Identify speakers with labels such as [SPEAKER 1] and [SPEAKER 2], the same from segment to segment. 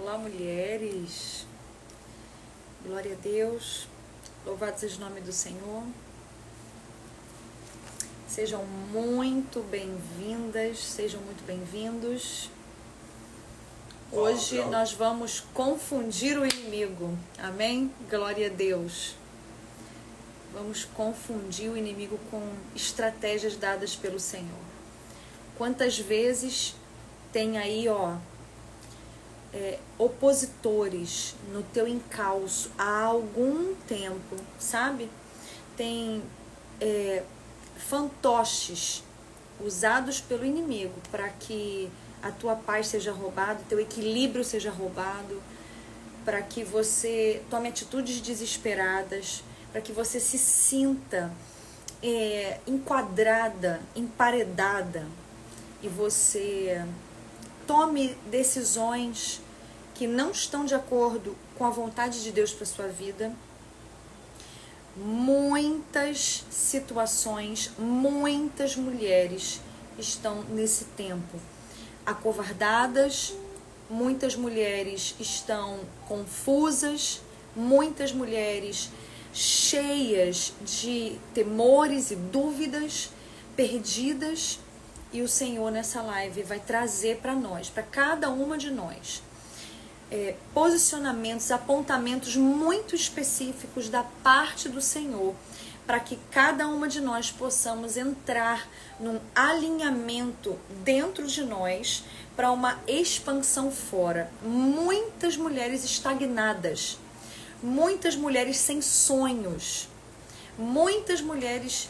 [SPEAKER 1] Olá, mulheres. Glória a Deus. Louvado seja o nome do Senhor. Sejam muito bem-vindas, sejam muito bem-vindos. Hoje nós vamos confundir o inimigo. Amém? Glória a Deus. Vamos confundir o inimigo com estratégias dadas pelo Senhor. Quantas vezes tem aí, opositores no teu encalço há algum tempo, sabe? Tem fantoches usados pelo inimigo para que a tua paz seja roubada, teu equilíbrio seja roubado, para que você tome atitudes desesperadas, para que você se sinta enquadrada, emparedada, e você tome decisões que não estão de acordo com a vontade de Deus para sua vida. Muitas situações, muitas mulheres estão nesse tempo acovardadas, muitas mulheres estão confusas, muitas mulheres cheias de temores e dúvidas, perdidas. E o Senhor nessa live vai trazer para nós, para cada uma de nós, posicionamentos, apontamentos muito específicos da parte do Senhor, para que cada uma de nós possamos entrar num alinhamento dentro de nós para uma expansão fora. Muitas mulheres estagnadas, muitas mulheres sem sonhos, muitas mulheres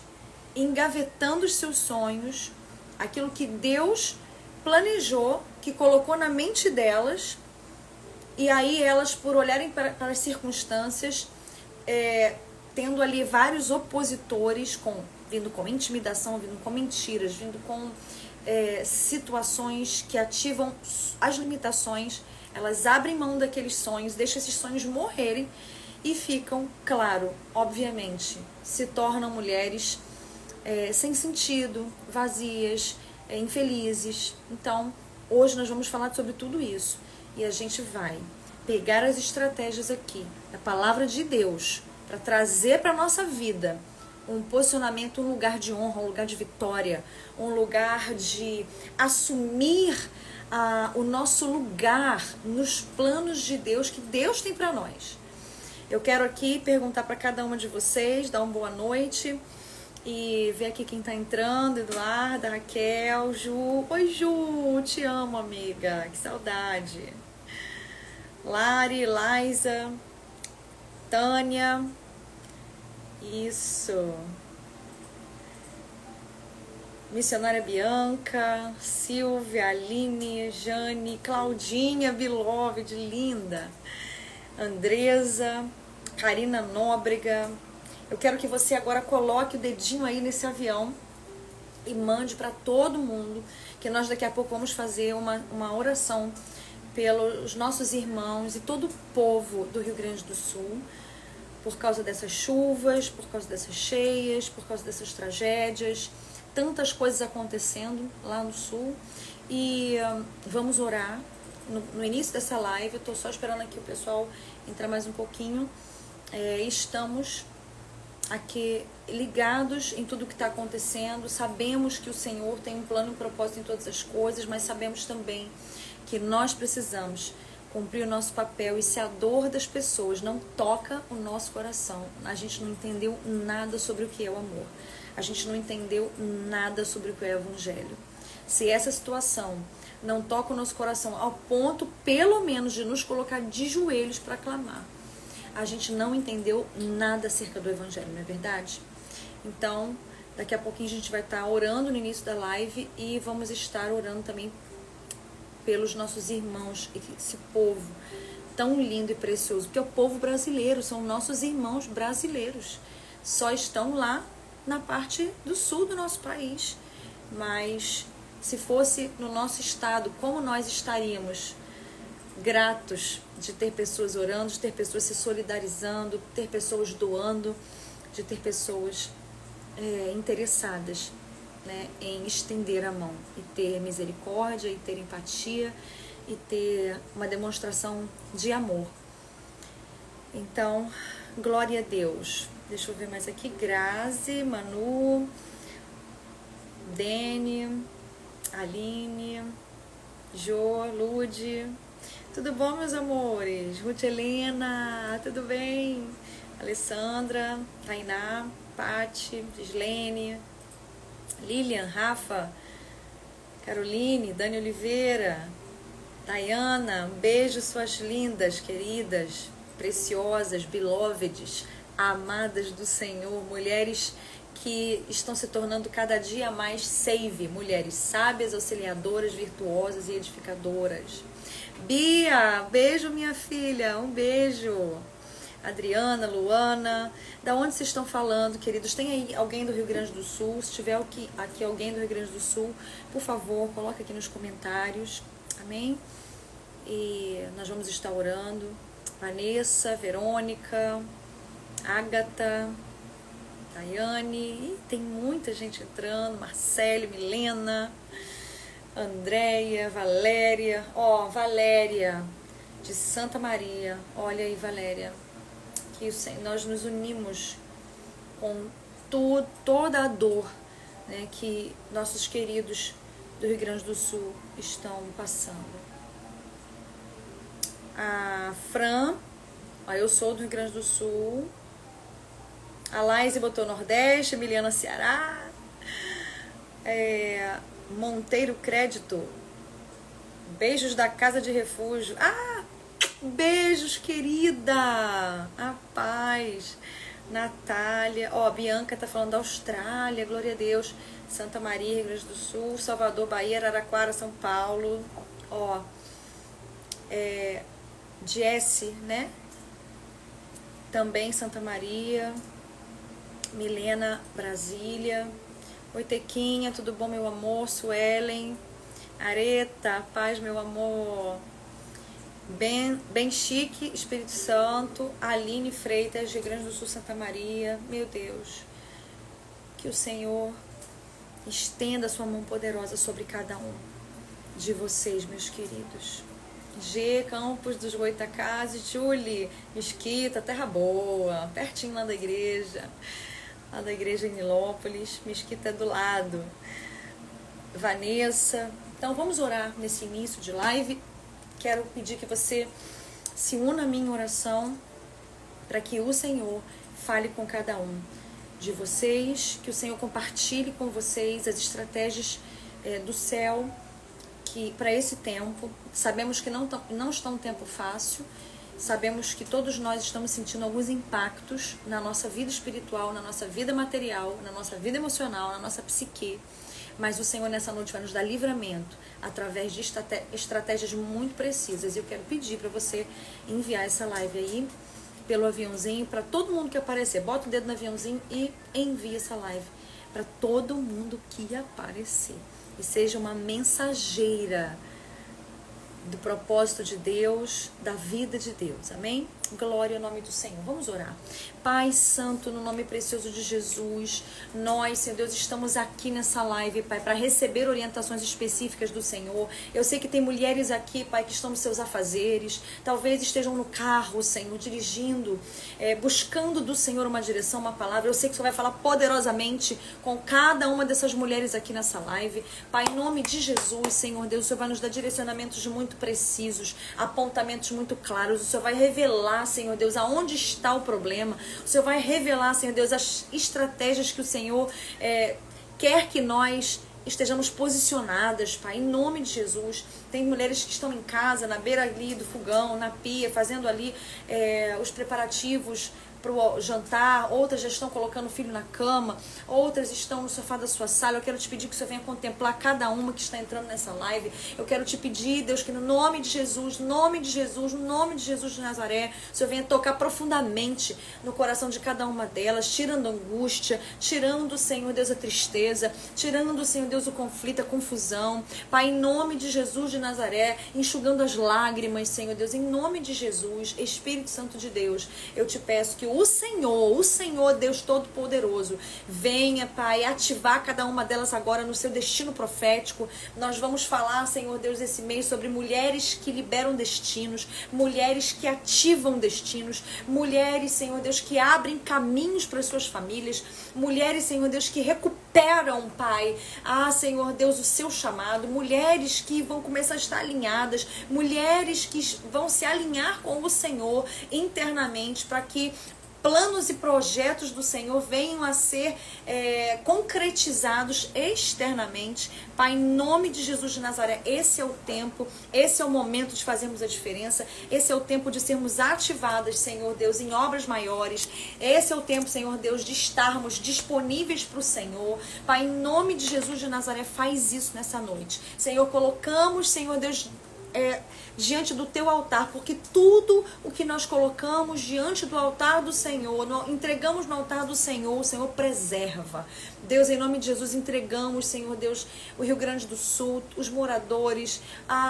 [SPEAKER 1] engavetando os seus sonhos, aquilo que Deus planejou, que colocou na mente delas, e aí elas, por olharem para as circunstâncias, tendo ali vários opositores, vindo com intimidação, vindo com mentiras, vindo com situações que ativam as limitações, elas abrem mão daqueles sonhos, deixam esses sonhos morrerem e ficam, claro, obviamente, se tornam mulheres sem sentido, vazias, infelizes. Então, hoje nós vamos falar sobre tudo isso. E a gente vai pegar as estratégias aqui, da palavra de Deus, para trazer para a nossa vida um posicionamento, um lugar de honra, um lugar de vitória, um lugar de assumir o nosso lugar nos planos de Deus, que Deus tem para nós. Eu quero aqui perguntar para cada uma de vocês, dar uma boa noite. E ver aqui quem tá entrando: Eduarda, Raquel, Ju. Oi, Ju, te amo, amiga, que saudade. Lari, Liza, Tânia. Isso. Missionária Bianca, Silvia, Aline, Jane, Claudinha, Beloved, linda. Andresa, Karina Nóbrega. Eu quero que você agora coloque o dedinho aí nesse avião e mande para todo mundo, que nós daqui a pouco vamos fazer uma oração pelos nossos irmãos e todo o povo do Rio Grande do Sul, por causa dessas chuvas, por causa dessas cheias, por causa dessas tragédias, tantas coisas acontecendo lá no Sul. E vamos orar no início dessa live. Eu estou só esperando aqui o pessoal entrar mais um pouquinho. Estamos aqui ligados em tudo que está acontecendo, sabemos que o Senhor tem um plano e um propósito em todas as coisas, mas sabemos também que nós precisamos cumprir o nosso papel, e se a dor das pessoas não toca o nosso coração, a gente não entendeu nada sobre o que é o amor, a gente não entendeu nada sobre o que é o Evangelho. Se essa situação não toca o nosso coração ao ponto, pelo menos, de nos colocar de joelhos para clamar, a gente não entendeu nada acerca do Evangelho, não é verdade? Então, daqui a pouquinho a gente vai estar orando no início da live, e vamos estar orando também pelos nossos irmãos, esse povo tão lindo e precioso, porque é o povo brasileiro, são nossos irmãos brasileiros, só estão lá na parte do sul do nosso país, mas se fosse no nosso estado, como nós estaríamos gratos de ter pessoas orando, de ter pessoas se solidarizando, de ter pessoas doando, de ter pessoas interessadas, né, em estender a mão e ter misericórdia e ter empatia e ter uma demonstração de amor. Então, glória a Deus. Deixa eu ver mais aqui. Grazi, Manu, Dene, Aline, Jo, Lude. Tudo bom, meus amores? Ruth Helena, tudo bem? Alessandra, Tainá, Pati, Gislene, Lilian, Rafa, Caroline, Dani Oliveira, Dayana, um beijo, suas lindas, queridas, preciosas, beloveds, amadas do Senhor, mulheres que estão se tornando cada dia mais save, mulheres sábias, auxiliadoras, virtuosas e edificadoras. Bia, beijo, minha filha, um beijo. Adriana, Luana, da onde vocês estão falando, queridos? Tem aí alguém do Rio Grande do Sul? Se tiver aqui alguém do Rio Grande do Sul, por favor, coloca aqui nos comentários, amém? E nós vamos estar orando. Vanessa, Verônica, Ágata, Daiane, tem muita gente entrando, Marcele, Milena, Andréia, Valéria, Valéria de Santa Maria, olha aí, Valéria, que nós nos unimos com toda a dor, né, que nossos queridos do Rio Grande do Sul estão passando. A Fran, eu sou do Rio Grande do Sul. A Laise botou Nordeste, Emiliana Ceará, Monteiro Crédito, beijos da Casa de Refúgio. Beijos, querida, a paz. Natália, Bianca tá falando da Austrália, glória a Deus. Santa Maria, Rio Grande do Sul, Salvador, Bahia, Araraquara, São Paulo. Jesse, né? Também Santa Maria. Milena, Brasília. Oi, Tequinha, tudo bom, meu amor? Suelen, Areta, paz, meu amor. Bem Chique, Espírito Santo. Aline Freitas, Rio Grande do Sul, Santa Maria. Meu Deus, que o Senhor estenda a sua mão poderosa sobre cada um de vocês, meus queridos. G, Campos dos Goitacazes, Julie, Mesquita, Terra Boa, pertinho lá da igreja em Nilópolis. Mesquita é do lado. Vanessa. Então vamos orar nesse início de live. Quero pedir que você se una à minha oração para que o Senhor fale com cada um de vocês, que o Senhor compartilhe com vocês as estratégias do céu que para esse tempo. Sabemos que não está um tempo fácil. Sabemos que todos nós estamos sentindo alguns impactos na nossa vida espiritual, na nossa vida material, na nossa vida emocional, na nossa psique. Mas o Senhor nessa noite vai nos dar livramento através de estratégias muito precisas. E eu quero pedir para você enviar essa live aí pelo aviãozinho para todo mundo que aparecer. Bota o dedo no aviãozinho e envia essa live para todo mundo que aparecer. E seja uma mensageira do propósito de Deus, da vida de Deus, amém? Glória ao nome do Senhor. Vamos orar. Pai Santo, no nome precioso de Jesus, nós, Senhor Deus, estamos aqui nessa live, Pai, para receber orientações específicas do Senhor. Eu sei que tem mulheres aqui, Pai, que estão nos seus afazeres, talvez estejam no carro, Senhor, dirigindo, buscando do Senhor uma direção, uma palavra. Eu sei que o Senhor vai falar poderosamente com cada uma dessas mulheres aqui nessa live. Pai, em nome de Jesus, Senhor Deus, o Senhor vai nos dar direcionamentos muito precisos, apontamentos muito claros. O Senhor vai revelar, Senhor Deus, aonde está o problema. O Senhor vai revelar, Senhor Deus, as estratégias que o Senhor quer que nós estejamos posicionadas, Pai, em nome de Jesus. Tem mulheres que estão em casa, na beira ali do fogão, na pia, fazendo ali os preparativos para o jantar. Outras já estão colocando o filho na cama, outras estão no sofá da sua sala. Eu quero te pedir que o Senhor venha contemplar cada uma que está entrando nessa live. Eu quero te pedir, Deus, que no nome de Jesus, no nome de Jesus de Nazaré, o Senhor venha tocar profundamente no coração de cada uma delas, tirando a angústia, tirando, Senhor Deus, a tristeza, tirando, Senhor Deus, o conflito, a confusão. Pai, em nome de Jesus de Nazaré, enxugando as lágrimas, Senhor Deus, em nome de Jesus, Espírito Santo de Deus, eu te peço que o Senhor Deus Todo-Poderoso, venha, Pai, ativar cada uma delas agora no seu destino profético. Nós vamos falar, Senhor Deus, esse mês sobre mulheres que liberam destinos, mulheres que ativam destinos, mulheres, Senhor Deus, que abrem caminhos para as suas famílias, mulheres, Senhor Deus, que recuperam, Pai, Senhor Deus, o seu chamado, mulheres que vão começar a estar alinhadas, mulheres que vão se alinhar com o Senhor internamente, para que planos e projetos do Senhor venham a ser concretizados externamente. Pai, em nome de Jesus de Nazaré, esse é o tempo, esse é o momento de fazermos a diferença, esse é o tempo de sermos ativadas, Senhor Deus, em obras maiores, esse é o tempo, Senhor Deus, de estarmos disponíveis para o Senhor. Pai, em nome de Jesus de Nazaré, faz isso nessa noite. Senhor, colocamos, Senhor Deus, diante do teu altar, porque tudo o que nós colocamos diante do altar do Senhor, entregamos no altar do Senhor, o Senhor preserva. Deus, em nome de Jesus, entregamos, Senhor Deus, o Rio Grande do Sul, os moradores,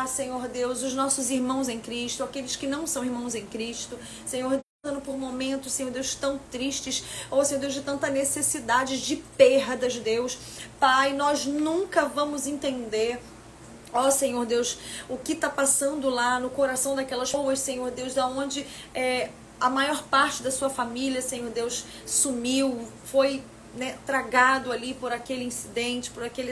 [SPEAKER 1] Senhor Deus, os nossos irmãos em Cristo, aqueles que não são irmãos em Cristo, Senhor, por momentos, Senhor Deus, tão tristes, Senhor Deus, de tanta necessidade, de perdas, Deus. Pai, nós nunca vamos entender, Senhor Deus, o que está passando lá no coração daquelas pessoas, Senhor Deus, da onde a maior parte da sua família, Senhor Deus, sumiu, foi tragado ali por aquele incidente, por aquela,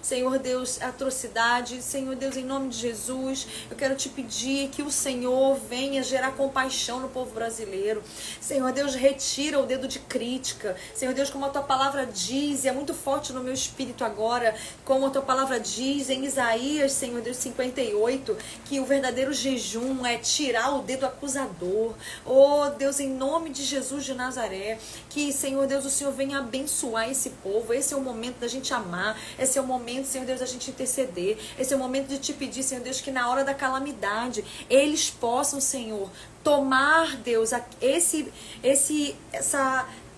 [SPEAKER 1] Senhor Deus, atrocidade. Senhor Deus, em nome de Jesus, eu quero te pedir que o Senhor venha gerar compaixão no povo brasileiro. Senhor Deus, retira o dedo de crítica. Senhor Deus, como a tua palavra diz, e é muito forte no meu espírito agora, como a tua palavra diz em Isaías, Senhor Deus, 58, que o verdadeiro jejum é tirar o dedo acusador. Deus, em nome de Jesus de Nazaré, que, Senhor Deus, o Senhor venha abençoar esse povo. Esse é o momento da gente amar, esse é o momento, Senhor Deus, da gente interceder, esse é o momento de te pedir, Senhor Deus, que na hora da calamidade eles possam, Senhor, tomar, Deus,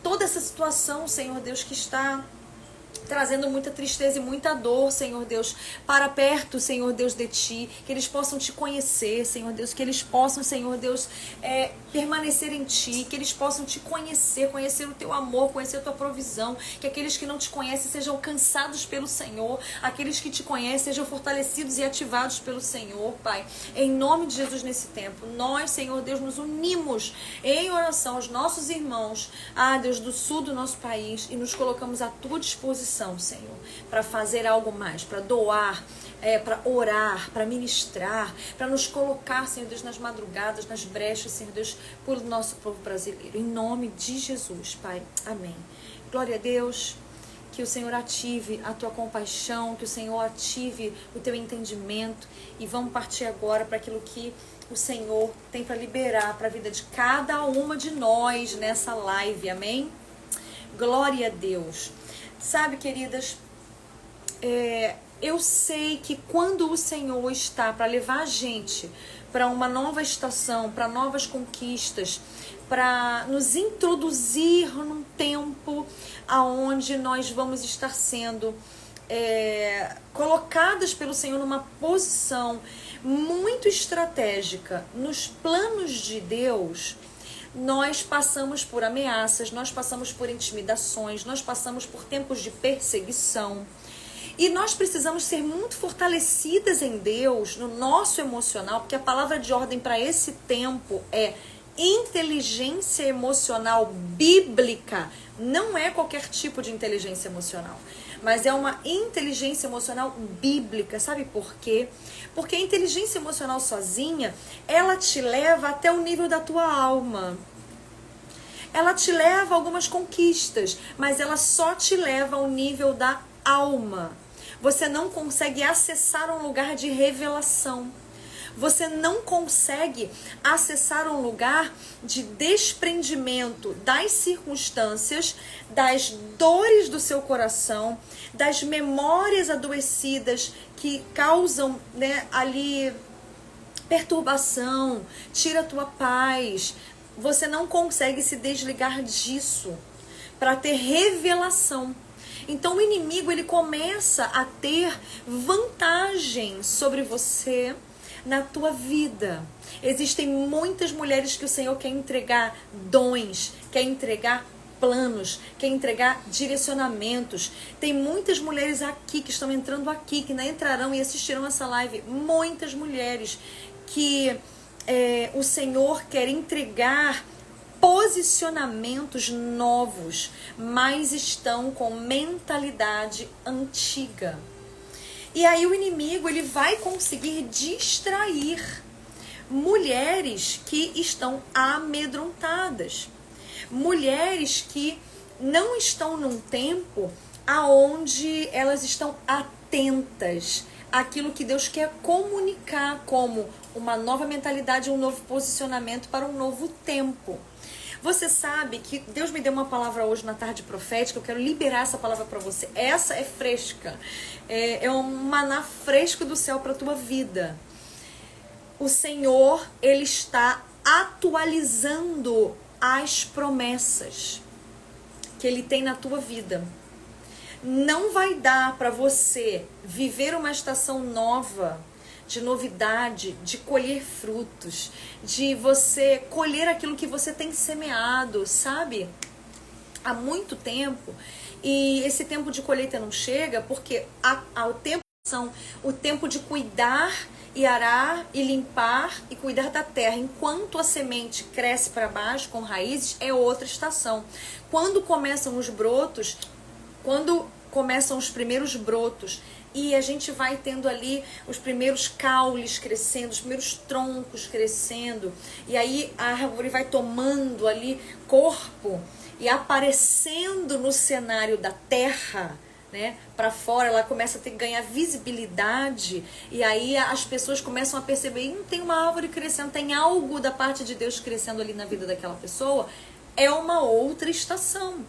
[SPEAKER 1] toda essa situação, Senhor Deus, que está trazendo muita tristeza e muita dor, Senhor Deus, para perto, Senhor Deus, de Ti, que eles possam Te conhecer, Senhor Deus, que eles possam, Senhor Deus, permanecer em Ti, que eles possam Te conhecer, conhecer o Teu amor, conhecer a Tua provisão, que aqueles que não Te conhecem sejam alcançados pelo Senhor, aqueles que Te conhecem sejam fortalecidos e ativados pelo Senhor, Pai, em nome de Jesus nesse tempo. Nós, Senhor Deus, nos unimos em oração aos nossos irmãos, Deus, do sul do nosso país, e nos colocamos à Tua disposição, Senhor, para fazer algo mais, para doar, para orar, para ministrar, para nos colocar, Senhor Deus, nas madrugadas, nas brechas, Senhor Deus, por nosso povo brasileiro. Em nome de Jesus, Pai. Amém. Glória a Deus. Que o Senhor ative a tua compaixão, que o Senhor ative o teu entendimento. E vamos partir agora para aquilo que o Senhor tem para liberar para a vida de cada uma de nós nessa live. Amém? Glória a Deus. Sabe, queridas, eu sei que quando o Senhor está para levar a gente para uma nova estação, para novas conquistas, para nos introduzir num tempo aonde nós vamos estar sendo colocadas pelo Senhor numa posição muito estratégica nos planos de Deus, nós passamos por ameaças, nós passamos por intimidações, nós passamos por tempos de perseguição. E nós precisamos ser muito fortalecidas em Deus, no nosso emocional, porque a palavra de ordem para esse tempo é inteligência emocional bíblica. Não é qualquer tipo de inteligência emocional, mas é uma inteligência emocional bíblica. Sabe por quê? Porque a inteligência emocional sozinha, ela te leva até o nível da tua alma. Ela te leva a algumas conquistas, mas ela só te leva ao nível da alma. Você não consegue acessar um lugar de revelação. Você não consegue acessar um lugar de desprendimento das circunstâncias, das dores do seu coração, das memórias adoecidas que causam, ali perturbação, tira a tua paz. Você não consegue se desligar disso para ter revelação. Então o inimigo, ele começa a ter vantagem sobre você, na tua vida. Existem muitas mulheres que o Senhor quer entregar dons, quer entregar planos, quer entregar direcionamentos. Tem muitas mulheres aqui que estão entrando aqui, que ainda entrarão e assistirão essa live. Muitas mulheres que o Senhor quer entregar posicionamentos novos, mas estão com mentalidade antiga. E aí o inimigo ele vai conseguir distrair mulheres que estão amedrontadas, mulheres que não estão num tempo aonde elas estão atentas àquilo que Deus quer comunicar como uma nova mentalidade, um novo posicionamento para um novo tempo. Você sabe que Deus me deu uma palavra hoje na tarde profética, eu quero liberar essa palavra para você. Essa é fresca, é um maná fresco do céu para a tua vida. O Senhor, Ele está atualizando as promessas que Ele tem na tua vida. Não vai dar para você viver uma estação nova, de novidade, de colher frutos, de você colher aquilo que você tem semeado, sabe? Há muito tempo. E esse tempo de colheita não chega porque o tempo de cuidar e arar e limpar e cuidar da terra. Enquanto a semente cresce para baixo com raízes, é outra estação. Quando começam os brotos, quando começam os primeiros brotos, e a gente vai tendo ali os primeiros caules crescendo, os primeiros troncos crescendo, e aí a árvore vai tomando ali corpo e aparecendo no cenário da terra, né, para fora, ela começa a ganhar visibilidade, e aí as pessoas começam a perceber, não tem uma árvore crescendo, tem algo da parte de Deus crescendo ali na vida daquela pessoa, é uma outra estação.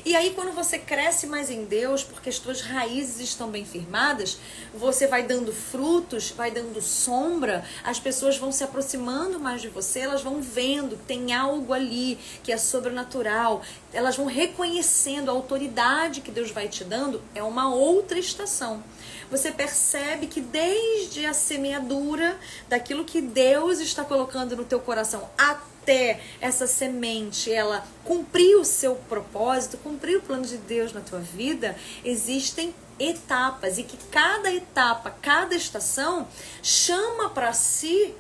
[SPEAKER 1] E aí quando você cresce mais em Deus, porque as tuas raízes estão bem firmadas, você vai dando frutos, vai dando sombra, as pessoas vão se aproximando mais de você, elas vão vendo que tem algo ali que é sobrenatural, elas vão reconhecendo a autoridade que Deus vai te dando, é uma outra estação. Você percebe que desde a semeadura daquilo que Deus está colocando no teu coração até essa semente, ela cumprir o seu propósito, cumprir o plano de Deus na tua vida, existem etapas e que cada etapa, cada estação chama para si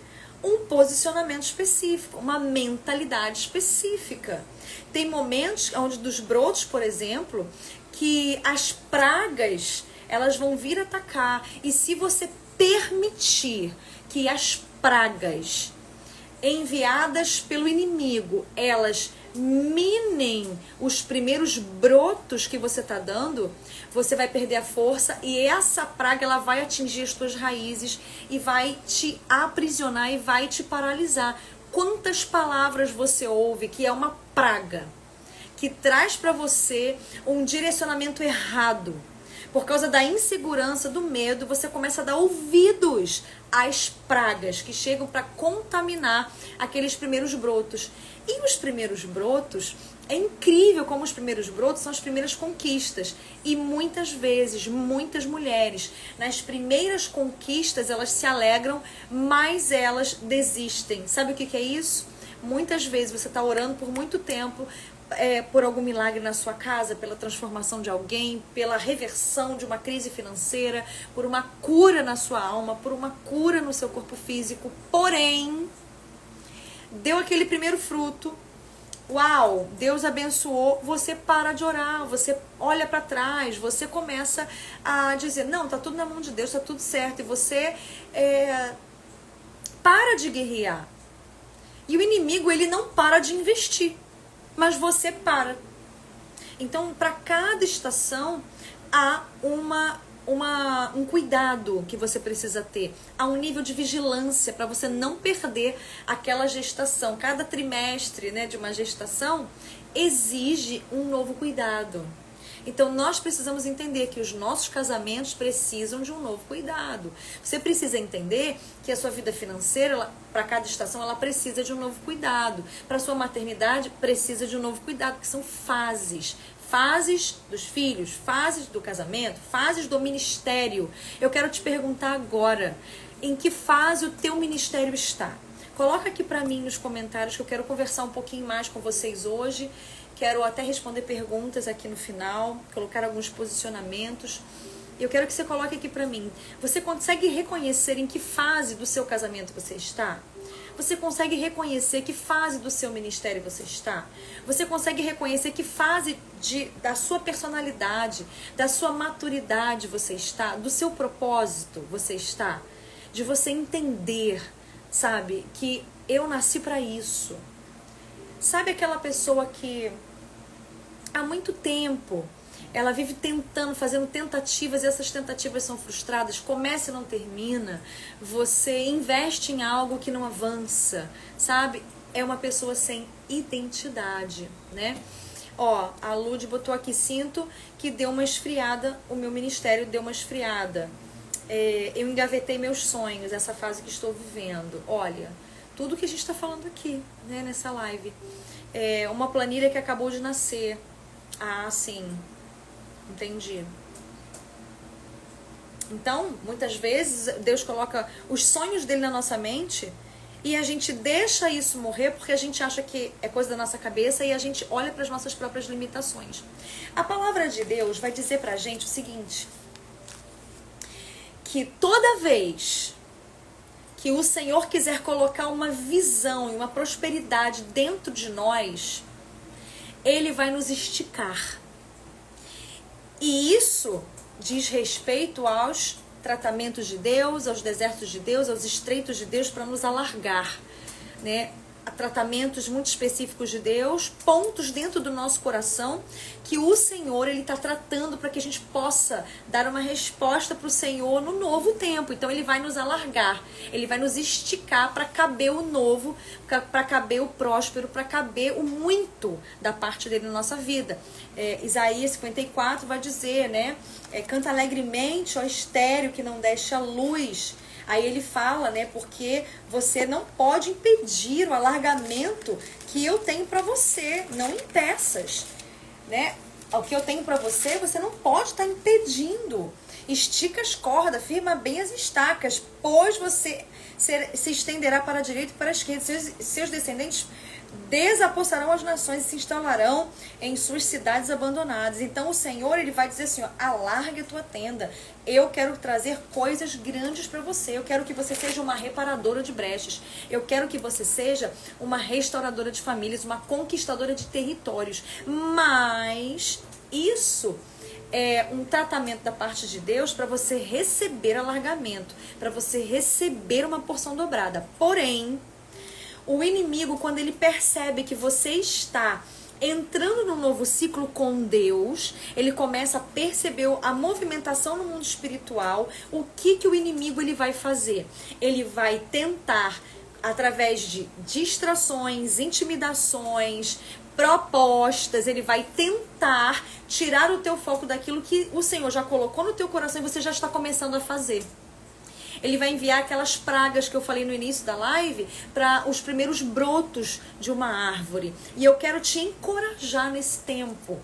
[SPEAKER 1] um posicionamento específico, uma mentalidade específica. Tem momentos onde dos brotos, por exemplo, que as pragas elas vão vir atacar, e se você permitir que as pragas enviadas pelo inimigo, elas minem os primeiros brotos que você está dando, você vai perder a força, e essa praga ela vai atingir as tuas raízes e vai te aprisionar e vai te paralisar. Quantas palavras você ouve que é uma praga, que traz para você um direcionamento errado? Por causa da insegurança, do medo, você começa a dar ouvidos às pragas que chegam para contaminar aqueles primeiros brotos. E os primeiros brotos, é incrível como os primeiros brotos são as primeiras conquistas. E muitas vezes, muitas mulheres, nas primeiras conquistas, elas se alegram, mas elas desistem. Sabe o que é isso? Muitas vezes você está orando por muito tempo, por algum milagre na sua casa, pela transformação de alguém, pela reversão de uma crise financeira, por uma cura na sua alma, por uma cura no seu corpo físico. Porém, deu aquele primeiro fruto, uau, Deus abençoou, você para de orar, você olha para trás, você começa a dizer, não, tá tudo na mão de Deus, tá tudo certo, e você para de guerrear. E o inimigo, ele não para de investir, mas você para. Então, para cada estação, há um cuidado que você precisa ter. Há um nível de vigilância para você não perder aquela gestação. Cada trimestre, né, de uma gestação exige um novo cuidado. Então, nós precisamos entender que os nossos casamentos precisam de um novo cuidado. Você precisa entender que a sua vida financeira, para cada estação, ela precisa de um novo cuidado. Para a sua maternidade, precisa de um novo cuidado, que são fases. Fases dos filhos, fases do casamento, fases do ministério. Eu quero te perguntar agora, em que fase o teu ministério está? Coloca aqui para mim nos comentários que eu quero conversar um pouquinho mais com vocês hoje. Quero até responder perguntas aqui no final, colocar alguns posicionamentos. Eu quero que você coloque aqui para mim. Você consegue reconhecer em que fase do seu casamento você está? Você consegue reconhecer que fase do seu ministério você está? Você consegue reconhecer que fase da sua personalidade, da sua maturidade você está? Do seu propósito você está? De você entender, sabe, que eu nasci para isso. Sabe aquela pessoa que há muito tempo ela vive tentando, fazendo tentativas, e essas tentativas são frustradas, começa e não termina, você investe em algo que não avança, sabe? É uma pessoa sem identidade, né? Ó, a Lud botou aqui, sinto que deu uma esfriada, o meu ministério deu uma esfriada. Eu engavetei meus sonhos, essa fase que estou vivendo. Olha, tudo que a gente está falando aqui, né, nessa live. Uma planilha que acabou de nascer. Ah, sim. Entendi. Então, muitas vezes, Deus coloca os sonhos dele na nossa mente e a gente deixa isso morrer porque a gente acha que é coisa da nossa cabeça e a gente olha para as nossas próprias limitações. A palavra de Deus vai dizer pra gente o seguinte, que toda vez que o Senhor quiser colocar uma visão e uma prosperidade dentro de nós, Ele vai nos esticar. E isso diz respeito aos tratamentos de Deus, aos desertos de Deus, aos estreitos de Deus para nos alargar, né? A tratamentos muito específicos de Deus, pontos dentro do nosso coração que o Senhor ele está tratando para que a gente possa dar uma resposta para o Senhor no novo tempo. Então ele vai nos alargar, ele vai nos esticar para caber o novo, para caber o próspero, para caber o muito da parte dele na nossa vida. Isaías 54 vai dizer, né? Canta alegremente, ó estéril que não deixa luz. Aí ele fala, né, porque você não pode impedir o alargamento que eu tenho para você, não impeças, né? O que eu tenho para você, você não pode estar impedindo. Estica as cordas, firma bem as estacas, pois você se estenderá para a direita e para a esquerda. Seus descendentes desapossarão as nações e se instalarão em suas cidades abandonadas. Então o Senhor ele vai dizer assim, ó, alarga a tua tenda. Eu quero trazer coisas grandes para você. Eu quero que você seja uma reparadora de brechas. Eu quero que você seja uma restauradora de famílias, uma conquistadora de territórios. Mas isso é um tratamento da parte de Deus para você receber alargamento, para você receber uma porção dobrada. Porém, o inimigo, quando ele percebe que você está entrando num novo ciclo com Deus, ele começa a perceber a movimentação no mundo espiritual. O que o inimigo ele vai fazer? Ele vai tentar, através de distrações, intimidações, propostas, ele vai tentar tirar o teu foco daquilo que o Senhor já colocou no teu coração e você já está começando a fazer. Ele vai enviar aquelas pragas que eu falei no início da live para os primeiros brotos de uma árvore. E eu quero te encorajar nesse tempo.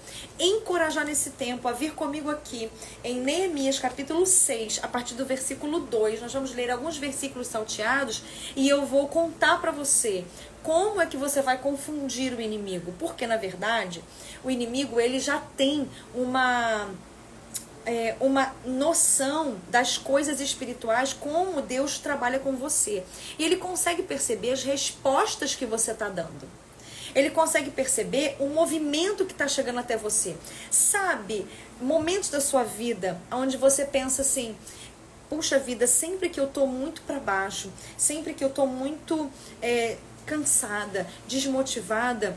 [SPEAKER 1] A vir comigo aqui em Neemias capítulo 6, a partir do versículo 2. Nós vamos ler alguns versículos salteados e eu vou contar para você como é que você vai confundir o inimigo. Porque, na verdade, o inimigo ele já tem uma noção das coisas espirituais, como Deus trabalha com você. E ele consegue perceber as respostas que você está dando. Ele consegue perceber o movimento que está chegando até você. Sabe, momentos da sua vida onde você pensa assim, puxa vida, sempre que eu estou muito para baixo, sempre que eu estou muito cansada, desmotivada,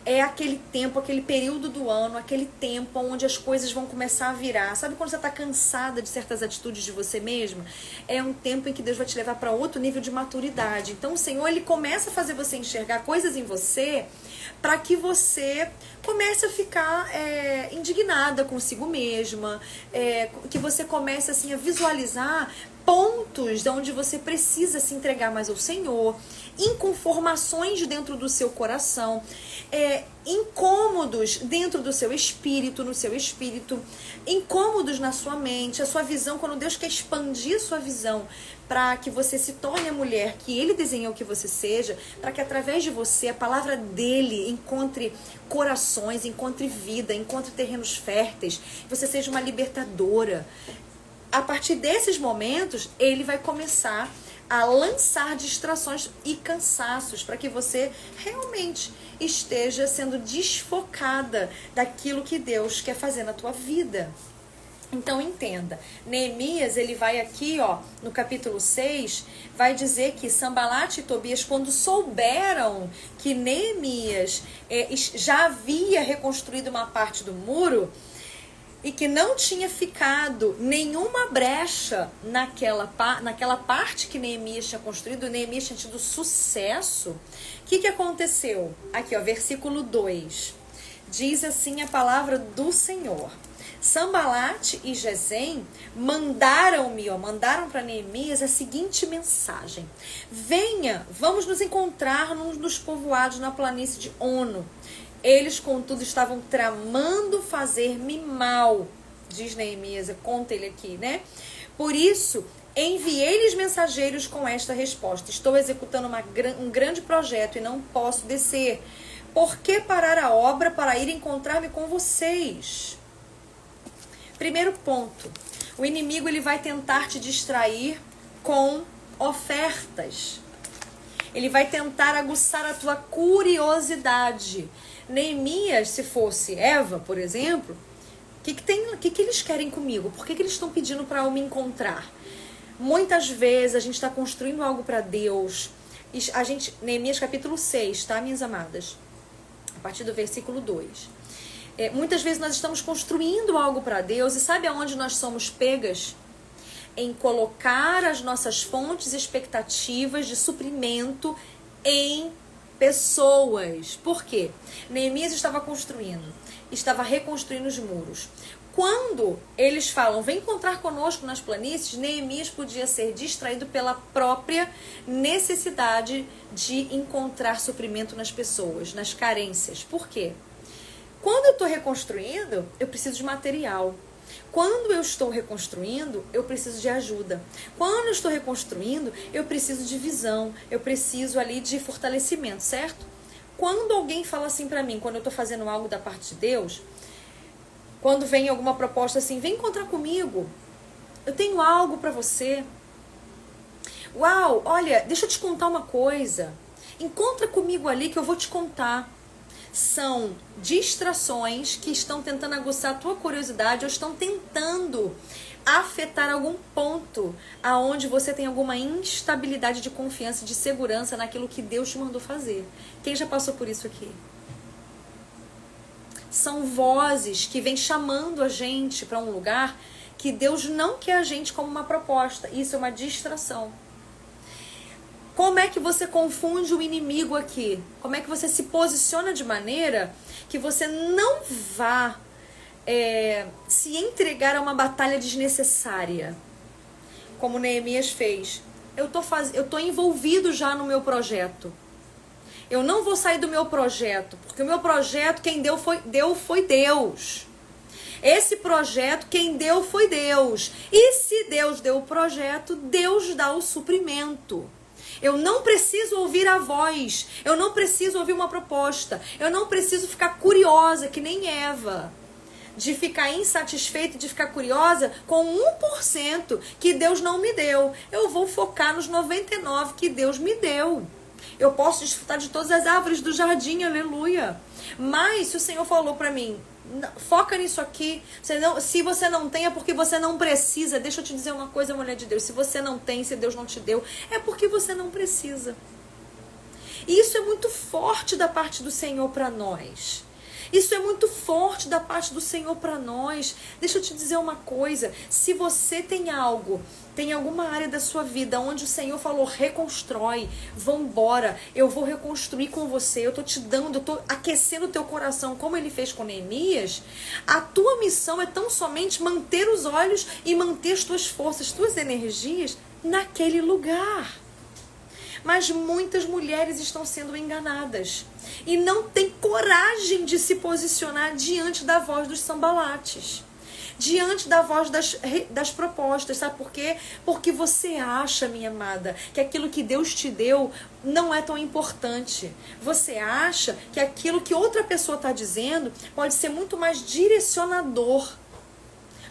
[SPEAKER 1] é aquele tempo, aquele período do ano, aquele tempo onde as coisas vão começar a virar. Sabe quando você está cansada de certas atitudes de você mesma? É um tempo em que Deus vai te levar para outro nível de maturidade. Então o Senhor, ele começa a fazer você enxergar coisas em você para que você comece a ficar indignada consigo mesma, que você comece assim a visualizar pontos onde você precisa se entregar mais ao Senhor, inconformações dentro do seu coração, incômodos dentro do seu espírito, no seu espírito, incômodos na sua mente, a sua visão, quando Deus quer expandir a sua visão para que você se torne a mulher que Ele desenhou que você seja, para que através de você a palavra dEle encontre corações, encontre vida, encontre terrenos férteis, você seja uma libertadora. A partir desses momentos, Ele vai começar a lançar distrações e cansaços para que você realmente esteja sendo desfocada daquilo que Deus quer fazer na tua vida. Então entenda, Neemias, ele vai aqui, no capítulo 6, vai dizer que Sambalate e Tobias, quando souberam que Neemias já havia reconstruído uma parte do muro, e que não tinha ficado nenhuma brecha naquela parte que Neemias tinha construído, Neemias tinha tido sucesso. O que aconteceu? Aqui, versículo 2. Diz assim a palavra do Senhor. Sambalate e Gesem mandaram para Neemias a seguinte mensagem: venha, vamos nos encontrar nos povoados na planície de Ono. Eles, contudo, estavam tramando fazer-me mal, diz Neemias, conta ele aqui, né? Por isso, enviei-lhes mensageiros com esta resposta: estou executando um grande projeto e não posso descer. Por que parar a obra para ir encontrar-me com vocês? Primeiro ponto, o inimigo ele vai tentar te distrair com ofertas. Ele vai tentar aguçar a tua curiosidade. Neemias, se fosse Eva, por exemplo, o que eles querem comigo? Por que eles estão pedindo para eu me encontrar? Muitas vezes a gente está construindo algo para Deus. Neemias capítulo 6, tá, minhas amadas? A partir do versículo 2. Muitas vezes nós estamos construindo algo para Deus e sabe aonde nós somos pegas? Em colocar as nossas fontes e expectativas de suprimento em pessoas. Por quê? Neemias estava reconstruindo os muros. Quando eles falam, vem encontrar conosco nas planícies, Neemias podia ser distraído pela própria necessidade de encontrar suprimento nas pessoas, nas carências. Por quê? Quando eu estou reconstruindo, eu preciso de material. Quando eu estou reconstruindo, eu preciso de ajuda. Quando eu estou reconstruindo, eu preciso de visão. Eu preciso ali de fortalecimento, certo? Quando alguém fala assim pra mim, quando eu estou fazendo algo da parte de Deus, quando vem alguma proposta assim, vem encontrar comigo, eu tenho algo pra você. Uau, olha, deixa eu te contar uma coisa. Encontra comigo ali que eu vou te contar. São distrações que estão tentando aguçar a tua curiosidade ou estão tentando afetar algum ponto aonde você tem alguma instabilidade de confiança e de segurança naquilo que Deus te mandou fazer. Quem já passou por isso aqui? São vozes que vêm chamando a gente para um lugar que Deus não quer a gente como uma proposta. Isso é uma distração. Como é que você confunde o inimigo aqui? Como é que você se posiciona de maneira que você não vá se entregar a uma batalha desnecessária? Como Neemias fez. Eu tô envolvido já no meu projeto. Eu não vou sair do meu projeto, porque o meu projeto quem deu foi Deus. Esse projeto quem deu foi Deus. E se Deus deu o projeto, Deus dá o suprimento. Eu não preciso ouvir a voz, eu não preciso ouvir uma proposta, eu não preciso ficar curiosa, que nem Eva, de ficar insatisfeita, de ficar curiosa com 1% que Deus não me deu. Eu vou focar nos 99% que Deus me deu. Eu posso desfrutar de todas as árvores do jardim, aleluia. Mas se o Senhor falou para mim, foca nisso aqui, se você não tem é porque você não precisa. Deixa eu te dizer uma coisa, mulher de Deus, se você não tem, se Deus não te deu, é porque você não precisa. E isso é muito forte da parte do Senhor para nós. Isso é muito forte da parte do Senhor para nós. Deixa eu te dizer uma coisa. Se você tem algo, tem alguma área da sua vida onde o Senhor falou, reconstrói, vambora, eu vou reconstruir com você, eu tô te dando, eu tô aquecendo o teu coração, como ele fez com Neemias, a tua missão é tão somente manter os olhos e manter as tuas forças, tuas energias naquele lugar. Mas muitas mulheres estão sendo enganadas e não têm coragem de se posicionar diante da voz dos sambalates, diante da voz das propostas. Sabe por quê? Porque você acha, minha amada, que aquilo que Deus te deu não é tão importante. Você acha que aquilo que outra pessoa está dizendo pode ser muito mais direcionador.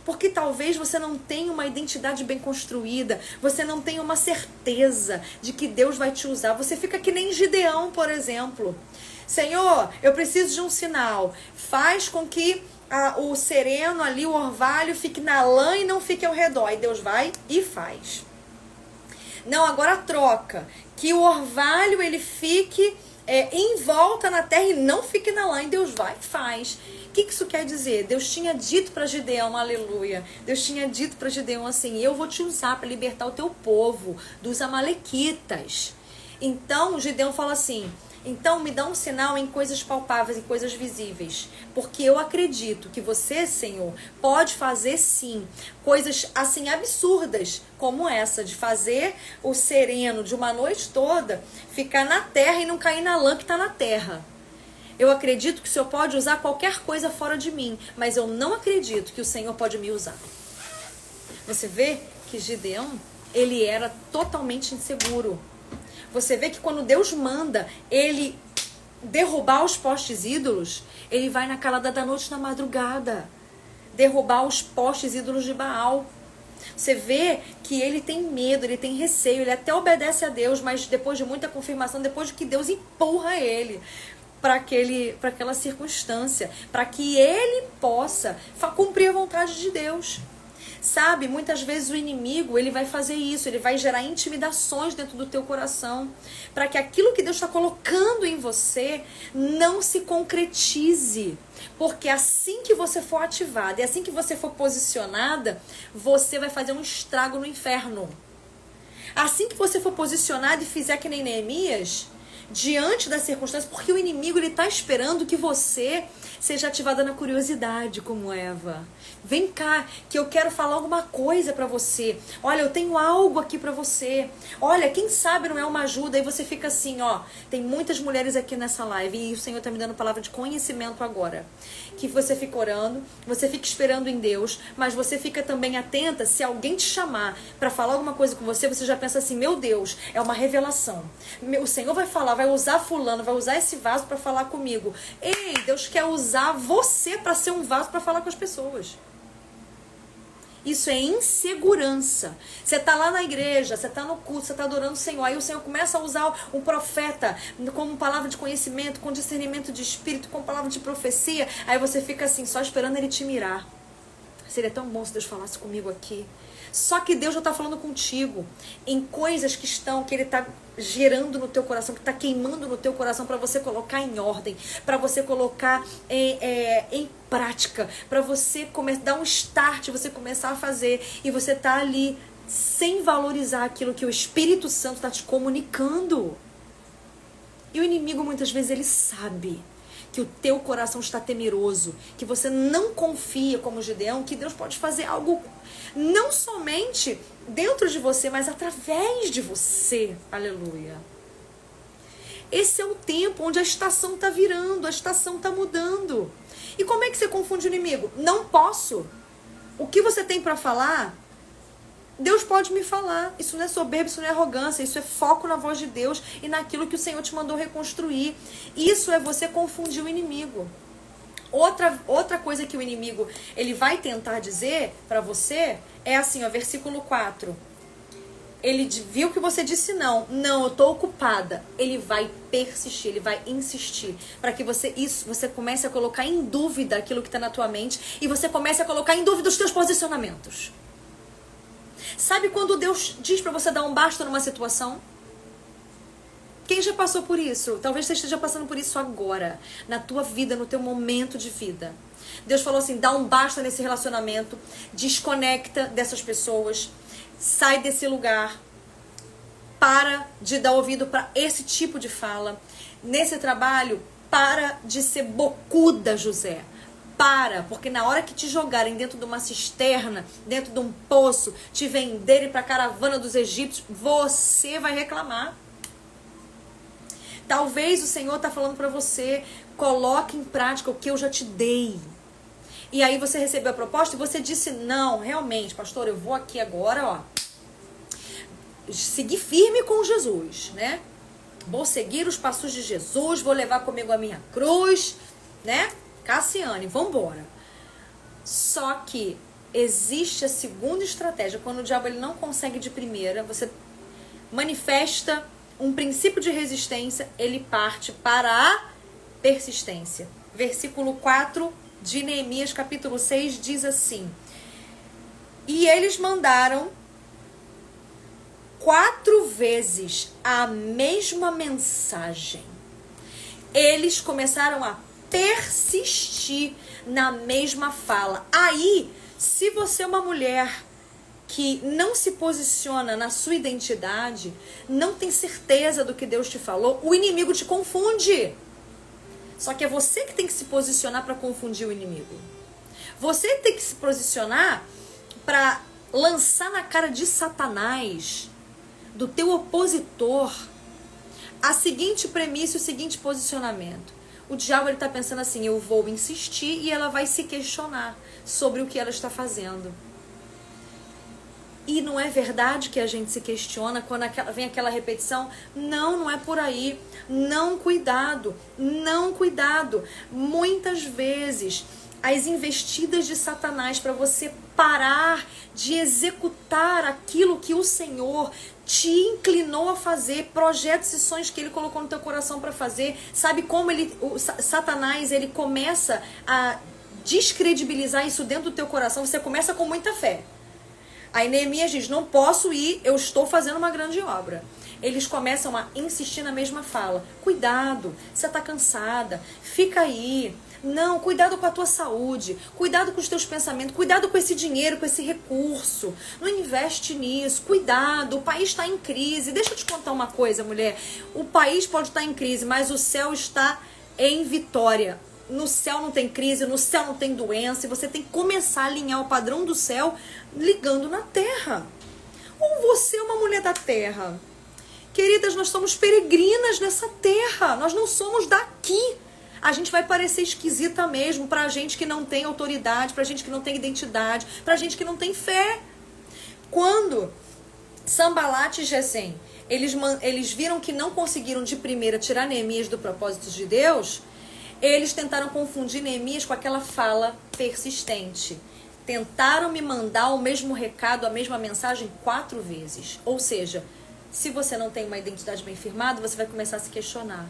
[SPEAKER 1] Porque talvez você não tenha uma identidade bem construída, você não tenha uma certeza de que Deus vai te usar. Você fica que nem Gideão, por exemplo. Senhor, eu preciso de um sinal. Faz com que o sereno ali, o orvalho, fique na lã e não fique ao redor. E Deus vai e faz. Não, agora troca. Que o orvalho ele fique em volta na terra e não fique na lã. E Deus vai e faz. O que isso quer dizer? Deus tinha dito para Gideão, aleluia. Deus tinha dito para Gideão assim, eu vou te usar para libertar o teu povo dos amalequitas. Então Gideão fala assim, então me dá um sinal em coisas palpáveis, em coisas visíveis. Porque eu acredito que você, Senhor, pode fazer sim coisas assim absurdas como essa, de fazer o sereno de uma noite toda ficar na terra e não cair na lã que está na terra. Eu acredito que o Senhor pode usar qualquer coisa fora de mim, mas eu não acredito que o Senhor pode me usar. Você vê que Gideão, ele era totalmente inseguro. Você vê que quando Deus manda ele derrubar os postes ídolos, ele vai na calada da noite, na madrugada, derrubar os postes ídolos de Baal. Você vê que ele tem medo, ele tem receio, ele até obedece a Deus, mas depois de muita confirmação, depois de que Deus empurra ele para aquela circunstância, para que ele possa cumprir a vontade de Deus. Sabe, muitas vezes o inimigo, ele vai fazer isso, ele vai gerar intimidações dentro do teu coração, para que aquilo que Deus está colocando em você não se concretize. Porque assim que você for ativada e assim que você for posicionada, você vai fazer um estrago no inferno. Assim que você for posicionada e fizer que nem Neemias, diante das circunstâncias, porque o inimigo ele está esperando que você seja ativada na curiosidade, como Eva. Vem cá, que eu quero falar alguma coisa para você. Olha, eu tenho algo aqui para você. Olha, quem sabe não é uma ajuda. Aí você fica assim, ó. Tem muitas mulheres aqui nessa live e o Senhor está me dando palavra de conhecimento agora. Que você fica orando, você fica esperando em Deus, mas você fica também atenta. Se alguém te chamar para falar alguma coisa com você, você já pensa assim, meu Deus, é uma revelação. O Senhor vai falar, vai usar fulano, vai usar esse vaso para falar comigo. Ei, Deus quer usar você para ser um vaso para falar com as pessoas. Isso é insegurança. Você está lá na igreja, você está no culto, você está adorando o Senhor. Aí o Senhor começa a usar um profeta como palavra de conhecimento, com discernimento de espírito, com palavra de profecia. Aí você fica assim, só esperando ele te mirar. Seria tão bom se Deus falasse comigo aqui. Só que Deus já está falando contigo em coisas que ele está gerando no teu coração, que está queimando no teu coração para você colocar em ordem, para você colocar em prática, para você dar um start, você começar a fazer e você está ali sem valorizar aquilo que o Espírito Santo está te comunicando. E o inimigo muitas vezes ele sabe que o teu coração está temeroso, que você não confia como Gideão, que Deus pode fazer algo não somente dentro de você, mas através de você. Aleluia. Esse é o tempo onde a estação está virando, a estação está mudando. E como é que você confunde o inimigo? Não posso. O que você tem para falar, Deus pode me falar. Isso não é soberba, isso não é arrogância, isso é foco na voz de Deus e naquilo que o Senhor te mandou reconstruir. Isso é você confundir o inimigo. Outra coisa que o inimigo ele vai tentar dizer para você é assim, ó, versículo 4. Ele viu que você disse não, eu tô ocupada. Ele vai persistir, ele vai insistir para que você comece a colocar em dúvida aquilo que está na tua mente e você comece a colocar em dúvida os teus posicionamentos. Sabe quando Deus diz para você dar um basta numa situação? Quem já passou por isso? Talvez você esteja passando por isso agora, na tua vida, no teu momento de vida. Deus falou assim, dá um basta nesse relacionamento, desconecta dessas pessoas, sai desse lugar, para de dar ouvido para esse tipo de fala. Nesse trabalho, para de ser bocuda, José. Porque na hora que te jogarem dentro de uma cisterna, dentro de um poço, te venderem para a caravana dos egípcios, você vai reclamar. Talvez o Senhor está falando para você, coloque em prática o que eu já te dei. E aí você recebeu a proposta e você disse, não, realmente, pastor, eu vou aqui agora, ó, seguir firme com Jesus, né? Vou seguir os passos de Jesus, vou levar comigo a minha cruz, né? Cassiane, vambora. Só que existe a segunda estratégia. Quando o diabo ele não consegue de primeira, você manifesta um princípio de resistência, ele parte para a persistência. Versículo 4 de Neemias, capítulo 6, diz assim: e eles mandaram 4 vezes a mesma mensagem. Eles começaram a persistir na mesma fala. Aí, se você é uma mulher que não se posiciona na sua identidade, não tem certeza do que Deus te falou, o inimigo te confunde. Só que é você que tem que se posicionar para confundir o inimigo. Você tem que se posicionar para lançar na cara de Satanás, do teu opositor, a seguinte premissa, o seguinte posicionamento. O diabo está pensando assim, eu vou insistir e ela vai se questionar sobre o que ela está fazendo. E não é verdade que a gente se questiona quando vem aquela repetição? Não, não é por aí. Não, cuidado. Não, cuidado. Muitas vezes, as investidas de Satanás para você parar de executar aquilo que o Senhor te inclinou a fazer, projetos e sonhos que ele colocou no teu coração para fazer. Sabe como Satanás ele começa a descredibilizar isso dentro do teu coração? Você começa com muita fé. Aí Neemias diz, não posso ir, eu estou fazendo uma grande obra. Eles começam a insistir na mesma fala. Cuidado, você está cansada, fica aí. Não, cuidado com a tua saúde, cuidado com os teus pensamentos, cuidado com esse dinheiro, com esse recurso. Não investe nisso, cuidado, o país está em crise. Deixa eu te contar uma coisa, mulher. O país pode estar em crise, mas o céu está em vitória. No céu não tem crise, no céu não tem doença. E você tem que começar a alinhar o padrão do céu ligando na terra. Ou você é uma mulher da terra. Queridas, nós somos peregrinas nessa terra. Nós não somos daqui. A gente vai parecer esquisita mesmo pra gente que não tem autoridade, pra gente que não tem identidade, pra gente que não tem fé. Quando Sanbalat e Gesem, eles viram que não conseguiram de primeira tirar Neemias do propósito de Deus, eles tentaram confundir Neemias com aquela fala persistente. Tentaram me mandar o mesmo recado, a mesma mensagem 4 vezes. Ou seja, se você não tem uma identidade bem firmada, você vai começar a se questionar.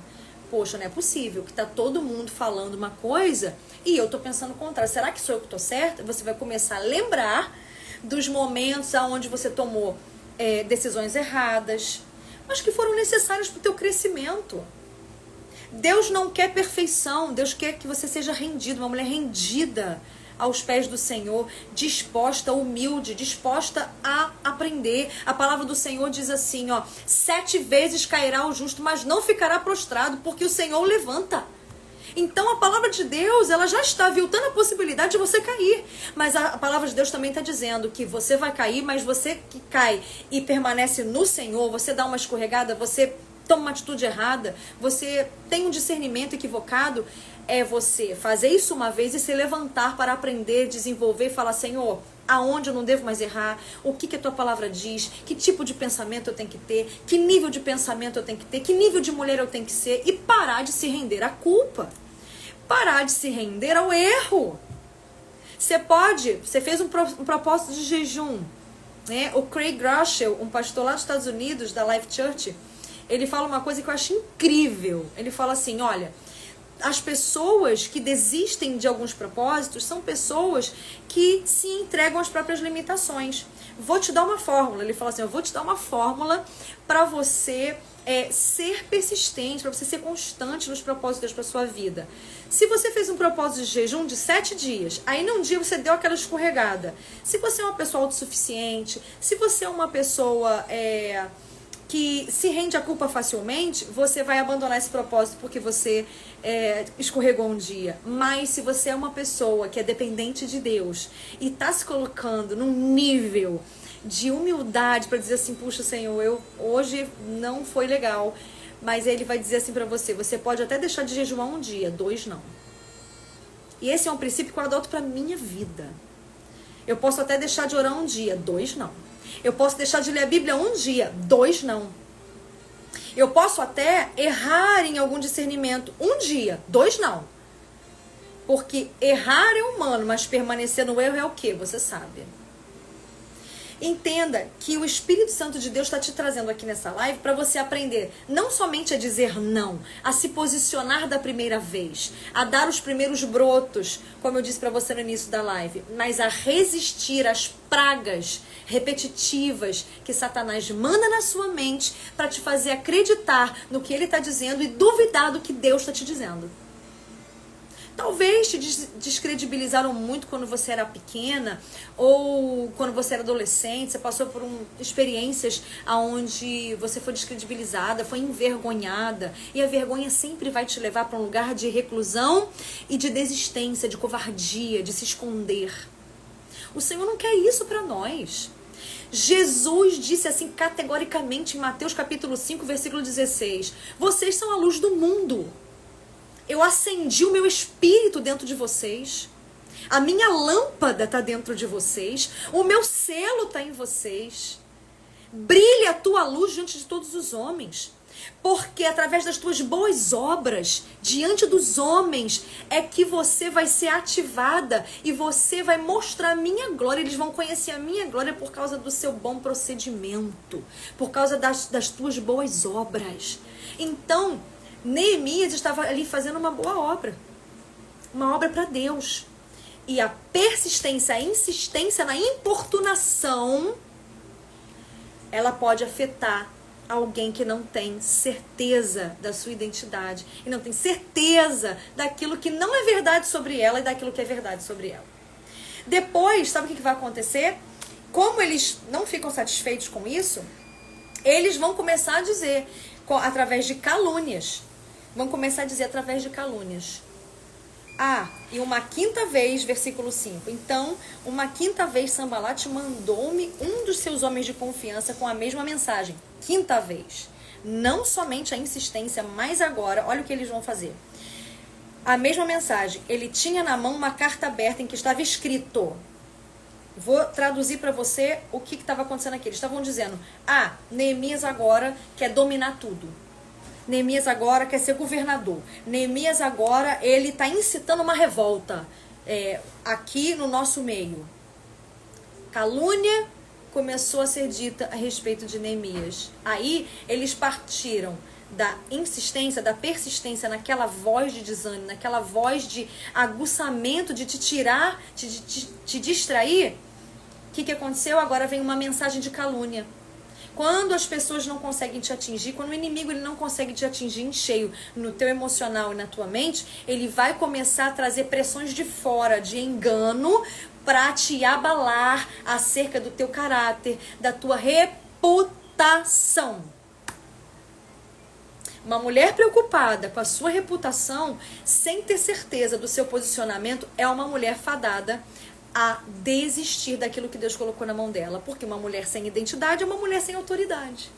[SPEAKER 1] Poxa, não é possível que tá todo mundo falando uma coisa e eu tô pensando o contrário. Será que sou eu que tô certa? Você vai começar a lembrar dos momentos onde você tomou decisões erradas, mas que foram necessárias para o teu crescimento. Deus não quer perfeição, Deus quer que você seja rendido, uma mulher rendida aos pés do Senhor, disposta, humilde, disposta a aprender. A palavra do Senhor diz assim, ó, 7 vezes cairá o justo, mas não ficará prostrado, porque o Senhor o levanta. Então a palavra de Deus, ela já está aviltando a possibilidade de você cair. Mas a palavra de Deus também está dizendo que você vai cair, mas você que cai e permanece no Senhor, você dá uma escorregada, você toma uma atitude errada, você tem um discernimento equivocado, é você fazer isso uma vez e se levantar para aprender, desenvolver e falar, Senhor, aonde eu não devo mais errar, o que a tua palavra diz, que tipo de pensamento eu tenho que ter, que nível de pensamento eu tenho que ter, que nível de mulher eu tenho que ser, e parar de se render à culpa, parar de se render ao erro. Você fez um propósito de jejum, né? O Craig Groeschel, um pastor lá dos Estados Unidos, da Life Church, ele fala uma coisa que eu acho incrível. Ele fala assim, olha, as pessoas que desistem de alguns propósitos são pessoas que se entregam às próprias limitações. Vou te dar uma fórmula. Ele fala assim, eu vou te dar uma fórmula para você ser persistente, para você ser constante nos propósitos de Deus para sua vida. Se você fez um propósito de jejum de 7 dias, aí num dia você deu aquela escorregada. Se você é uma pessoa autossuficiente, se você é uma pessoa que se rende à culpa facilmente, você vai abandonar esse propósito porque você escorregou um dia. Mas se você é uma pessoa que é dependente de Deus e está se colocando num nível de humildade para dizer assim, puxa, Senhor, hoje não foi legal, mas Ele vai dizer assim para você, você pode até deixar de jejuar um dia, 2 não. E esse é um princípio que eu adoto para minha vida. Eu posso até deixar de orar um dia, 2 não. Eu posso deixar de ler a Bíblia um dia, 2 não. Eu posso até errar em algum discernimento um dia, 2 não. Porque errar é humano, mas permanecer no erro é o quê? Você sabe. Entenda que o Espírito Santo de Deus está te trazendo aqui nessa live para você aprender não somente a dizer não, a se posicionar da primeira vez, a dar os primeiros brotos, como eu disse para você no início da live, mas a resistir às pragas repetitivas que Satanás manda na sua mente para te fazer acreditar no que ele está dizendo e duvidar do que Deus está te dizendo. Talvez te descredibilizaram muito quando você era pequena ou quando você era adolescente, você passou por experiências onde você foi descredibilizada, foi envergonhada. E a vergonha sempre vai te levar para um lugar de reclusão e de desistência, de covardia, de se esconder. O Senhor não quer isso para nós. Jesus disse assim categoricamente em Mateus capítulo 5, versículo 16: vocês são a luz do mundo. Eu acendi o meu espírito dentro de vocês. A minha lâmpada está dentro de vocês. O meu selo está em vocês. Brilha a tua luz diante de todos os homens. Porque através das tuas boas obras, diante dos homens, é que você vai ser ativada e você vai mostrar a minha glória. Eles vão conhecer a minha glória por causa do seu bom procedimento, por causa das tuas boas obras. Então, Neemias estava ali fazendo uma boa obra, uma obra para Deus. E a persistência, a insistência na importunação, ela pode afetar alguém que não tem certeza da sua identidade e não tem certeza daquilo que não é verdade sobre ela e daquilo que é verdade sobre ela. Depois, sabe o que vai acontecer? Como eles não ficam satisfeitos com isso, eles vão começar a dizer através de calúnias. Vão começar a dizer através de calúnias. E uma quinta vez, versículo 5. Então, uma quinta vez Sambalate mandou-me um dos seus homens de confiança com a mesma mensagem. Quinta vez. Não somente a insistência, mas agora, olha o que eles vão fazer. A mesma mensagem. Ele tinha na mão uma carta aberta em que estava escrito. Vou traduzir para você o que estava acontecendo aqui. Eles estavam dizendo, Neemias agora quer dominar tudo. Neemias agora quer ser governador. Neemias agora, ele está incitando uma revolta aqui no nosso meio. Calúnia começou a ser dita a respeito de Neemias. Aí eles partiram da insistência, da persistência naquela voz de desânimo, naquela voz de aguçamento, de te tirar, te distrair. O que aconteceu? Agora vem uma mensagem de calúnia. Quando as pessoas não conseguem te atingir, quando o inimigo ele não consegue te atingir em cheio no teu emocional e na tua mente, ele vai começar a trazer pressões de fora, de engano, para te abalar acerca do teu caráter, da tua reputação. Uma mulher preocupada com a sua reputação, sem ter certeza do seu posicionamento, é uma mulher fadada a desistir daquilo que Deus colocou na mão dela. Porque uma mulher sem identidade é uma mulher sem autoridade.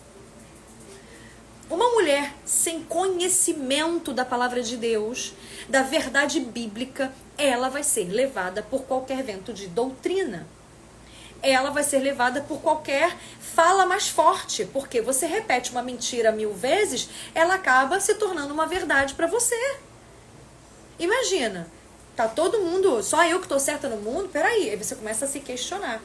[SPEAKER 1] Uma mulher sem conhecimento da palavra de Deus, da verdade bíblica, ela vai ser levada por qualquer vento de doutrina. Ela vai ser levada por qualquer fala mais forte. Porque você repete uma mentira 1000 vezes, ela acaba se tornando uma verdade para você. Imagina. Tá todo mundo, só eu que tô certa no mundo? Peraí, aí você começa a se questionar.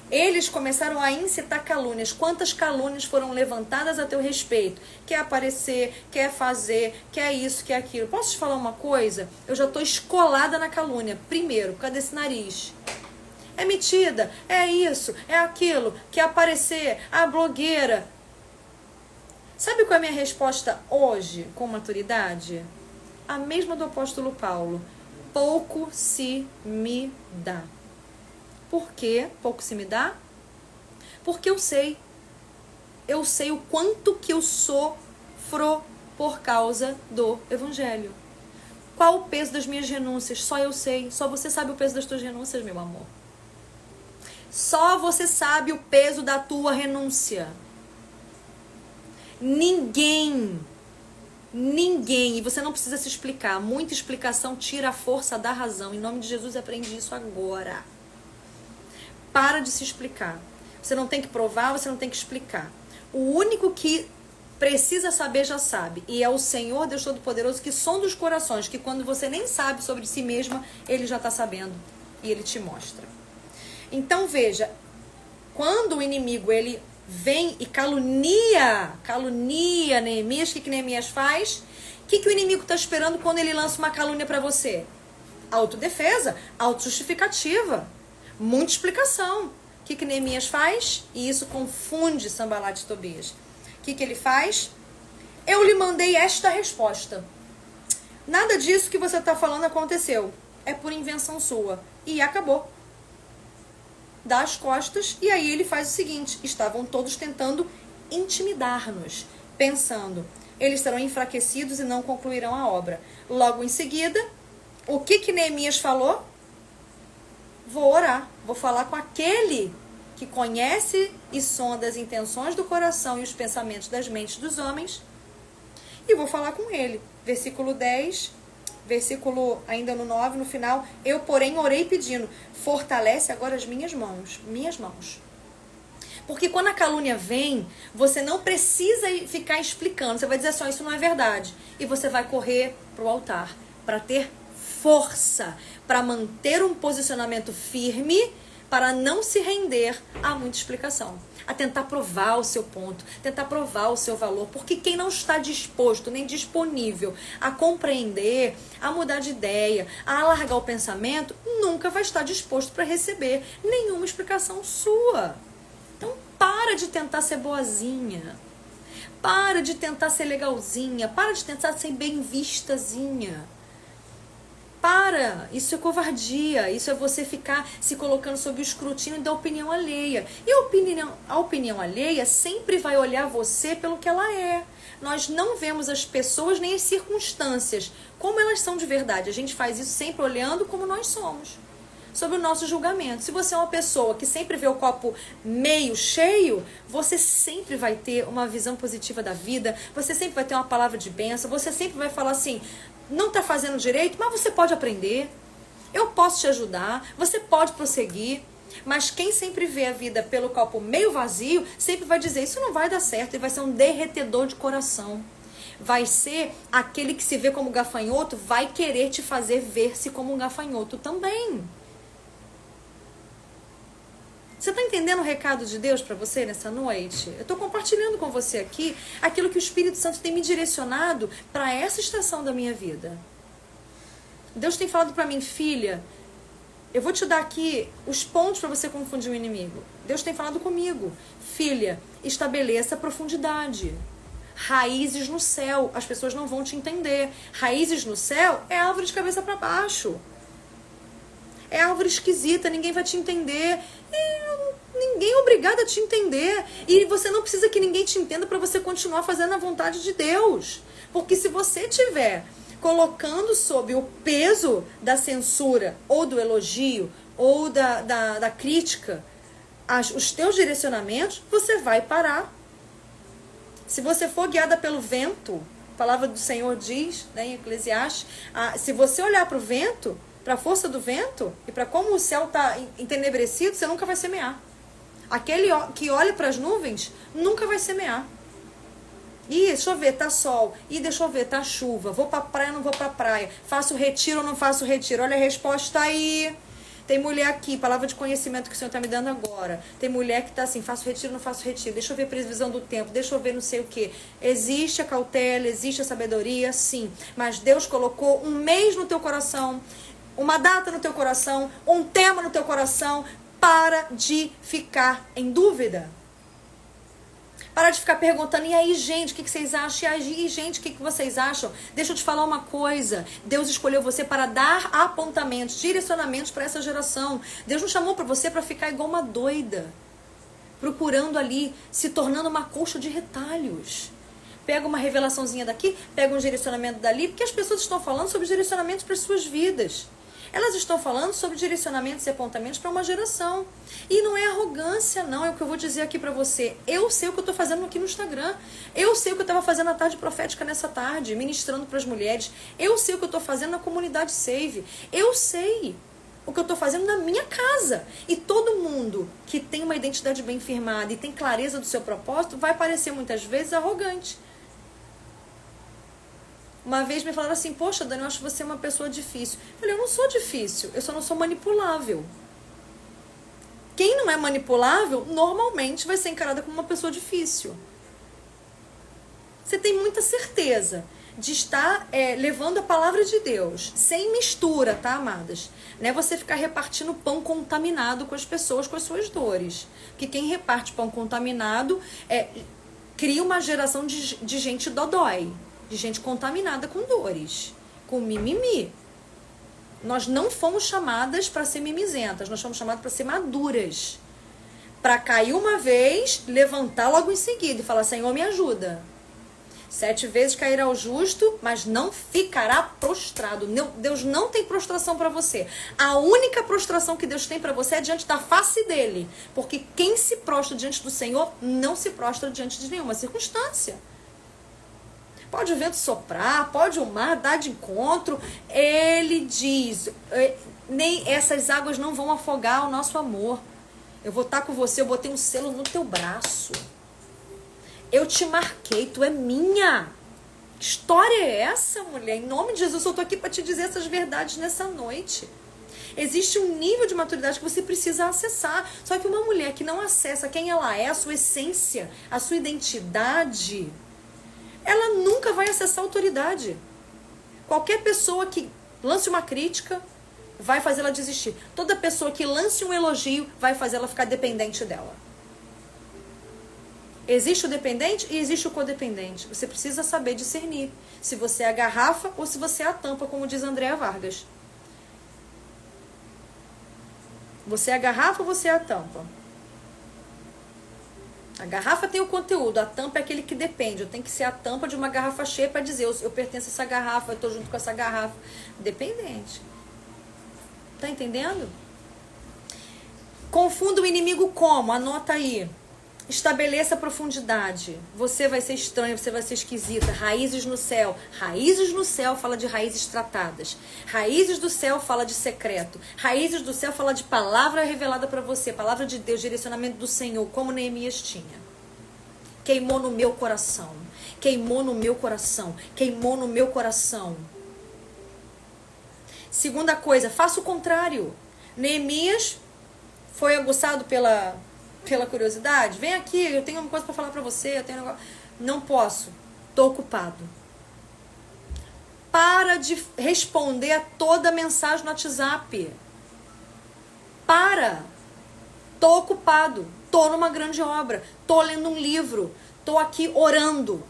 [SPEAKER 1] Eles começaram a incitar calúnias. Quantas calúnias foram levantadas a teu respeito? Quer aparecer, quer fazer, quer isso, quer aquilo. Posso te falar uma coisa? Eu já tô escolada na calúnia. Primeiro, por causa desse nariz. É metida, é isso, é aquilo, quer aparecer, a blogueira. Sabe qual é a minha resposta hoje, com maturidade? A mesma do apóstolo Paulo. Pouco se me dá. Por que pouco se me dá? Porque eu sei. Eu sei o quanto que eu sofro por causa do evangelho. Qual o peso das minhas renúncias? Só eu sei. Só você sabe o peso das tuas renúncias, meu amor. Só você sabe o peso da tua renúncia. Ninguém, e você não precisa se explicar. Muita explicação tira a força da razão. Em nome de Jesus, aprende isso agora. Para de se explicar. Você não tem que provar, você não tem que explicar. O único que precisa saber já sabe. E é o Senhor, Deus Todo-Poderoso, que sonda os corações, que quando você nem sabe sobre si mesma, Ele já está sabendo. E Ele te mostra. Então veja, quando o inimigo ele vem e calunia Neemias, o que Neemias faz? O que o inimigo está esperando quando ele lança uma calúnia para você? Autodefesa, autojustificativa, muita explicação. O que Neemias faz? E isso confunde Sanbalat e Tobias. O que ele faz? Eu lhe mandei esta resposta. Nada disso que você está falando aconteceu. É por invenção sua. E acabou. Dá as costas, e aí ele faz o seguinte: estavam todos tentando intimidar-nos, pensando, eles serão enfraquecidos e não concluirão a obra. Logo em seguida, o que Neemias falou? Vou orar, vou falar com aquele que conhece e sonda as intenções do coração e os pensamentos das mentes dos homens, e vou falar com ele. Versículo 10... Versículo ainda no 9, no final, eu, porém, orei pedindo, fortalece agora as minhas mãos. Porque quando a calúnia vem, você não precisa ficar explicando. Você vai dizer assim, isso não é verdade. E você vai correr para o altar, para ter força, para manter um posicionamento firme, para não se render a muita explicação. A tentar provar o seu ponto, tentar provar o seu valor, porque quem não está disposto, nem disponível a compreender, a mudar de ideia, a alargar o pensamento, nunca vai estar disposto para receber nenhuma explicação sua. Então para de tentar ser boazinha, para de tentar ser legalzinha, para de tentar ser bem vistazinha. Para, isso é covardia, isso é você ficar se colocando sob o escrutínio da opinião alheia. E a opinião alheia sempre vai olhar você pelo que ela é. Nós não vemos as pessoas nem as circunstâncias como elas são de verdade. A gente faz isso sempre olhando como nós somos, sob o nosso julgamento. Se você é uma pessoa que sempre vê o copo meio cheio, você sempre vai ter uma visão positiva da vida, você sempre vai ter uma palavra de bênção, você sempre vai falar assim, não está fazendo direito, mas você pode aprender, eu posso te ajudar, você pode prosseguir. Mas quem sempre vê a vida pelo copo meio vazio, sempre vai dizer, isso não vai dar certo, e vai ser um derretedor de coração. Vai ser aquele que se vê como gafanhoto, vai querer te fazer ver-se como um gafanhoto também. Você está entendendo o recado de Deus para você nessa noite? Eu estou compartilhando com você aqui aquilo que o Espírito Santo tem me direcionado para essa estação da minha vida. Deus tem falado para mim, filha, eu vou te dar aqui os pontos para você confundir o inimigo. Deus tem falado comigo, filha, estabeleça profundidade. Raízes no céu, as pessoas não vão te entender. Raízes no céu é árvore de cabeça para baixo. É árvore esquisita, ninguém vai te entender. Ninguém é obrigado a te entender. E você não precisa que ninguém te entenda para você continuar fazendo a vontade de Deus. Porque se você estiver colocando sob o peso da censura, ou do elogio, ou da crítica, os teus direcionamentos, você vai parar. Se você for guiada pelo vento, a palavra do Senhor diz, né, em Eclesiastes, se você olhar para o vento, para a força do vento e para como o céu está entenebrecido, você nunca vai semear. Aquele que olha para as nuvens nunca vai semear. Ih, deixa eu ver, tá sol. Ih, deixa eu ver, tá chuva. Vou para praia ou não vou para praia? Faço retiro ou não faço retiro? Olha a resposta aí. Tem mulher aqui, palavra de conhecimento que o Senhor está me dando agora. Tem mulher que está assim, faço retiro ou não faço retiro? Deixa eu ver a previsão do tempo, deixa eu ver não sei o que. Existe a cautela, existe a sabedoria, sim. Mas Deus colocou um mês no teu coração, uma data no teu coração, um tema no teu coração. Para de ficar em dúvida. Parar de ficar perguntando, e aí, gente, o que vocês acham? E aí, gente, o que vocês acham? Deixa eu te falar uma coisa. Deus escolheu você para dar apontamentos, direcionamentos para essa geração. Deus não chamou para você para ficar igual uma doida, procurando ali, se tornando uma colcha de retalhos. Pega uma revelaçãozinha daqui, pega um direcionamento dali, porque as pessoas estão falando sobre direcionamentos para as suas vidas. Elas estão falando sobre direcionamentos e apontamentos para uma geração. E não é arrogância, não. É o que eu vou dizer aqui para você. Eu sei o que eu estou fazendo aqui no Instagram. Eu sei o que eu estava fazendo na tarde profética nessa tarde, ministrando para as mulheres. Eu sei o que eu estou fazendo na comunidade Save. Eu sei o que eu estou fazendo na minha casa. E todo mundo que tem uma identidade bem firmada e tem clareza do seu propósito vai parecer muitas vezes arrogante. Uma vez me falaram assim, poxa, Dani, eu acho você uma pessoa difícil. Eu falei, eu não sou difícil, eu só não sou manipulável. Quem não é manipulável, normalmente vai ser encarada como uma pessoa difícil. Você tem muita certeza de estar levando a palavra de Deus, sem mistura, tá, amadas? Não é você ficar repartindo pão contaminado com as pessoas, com as suas dores. Porque quem reparte pão contaminado cria uma geração de gente dodói. De gente contaminada com dores, com mimimi. Nós não fomos chamadas para ser mimizentas, nós fomos chamadas para ser maduras. Para cair uma vez, levantar logo em seguida e falar, Senhor, me ajuda. 7 vezes cairá o justo, mas não ficará prostrado. Deus não tem prostração para você. A única prostração que Deus tem para você é diante da face dele. Porque quem se prostra diante do Senhor, não se prostra diante de nenhuma circunstância. Pode o vento soprar, pode o mar dar de encontro. Ele diz, nem essas águas não vão afogar o nosso amor. Eu vou estar com você, eu botei um selo no teu braço. Eu te marquei, tu é minha. Que história é essa, mulher? Em nome de Jesus, eu estou aqui para te dizer essas verdades nessa noite. Existe um nível de maturidade que você precisa acessar. Só que uma mulher que não acessa quem ela é, a sua essência, a sua identidade, ela nunca vai acessar a autoridade. Qualquer pessoa que lance uma crítica vai fazer ela desistir. Toda pessoa que lance um elogio vai fazer ela ficar dependente dela. Existe o dependente e existe o codependente. Você precisa saber discernir se você é a garrafa ou se você é a tampa, como diz Andréa Vargas. Você é a garrafa ou você é a tampa? A garrafa tem o conteúdo, a tampa é aquele que depende. Eu tenho que ser a tampa de uma garrafa cheia para dizer eu pertenço a essa garrafa, eu estou junto com essa garrafa. Dependente. Tá entendendo? Confunda o inimigo como? Anota aí. Estabeleça a profundidade. Você vai ser estranho, você vai ser esquisita. Raízes no céu. Raízes no céu fala de raízes tratadas. Raízes do céu fala de secreto. Raízes do céu fala de palavra revelada para você. Palavra de Deus, direcionamento do Senhor, como Neemias tinha. Queimou no meu coração. Queimou no meu coração. Queimou no meu coração. Segunda coisa, faça o contrário. Neemias foi aguçado pela curiosidade. Vem aqui, eu tenho uma coisa para falar para você. Não posso. Estou ocupado. Para de responder a toda mensagem no WhatsApp. Para. Estou ocupado. Estou numa grande obra. Estou lendo um livro. Estou aqui orando.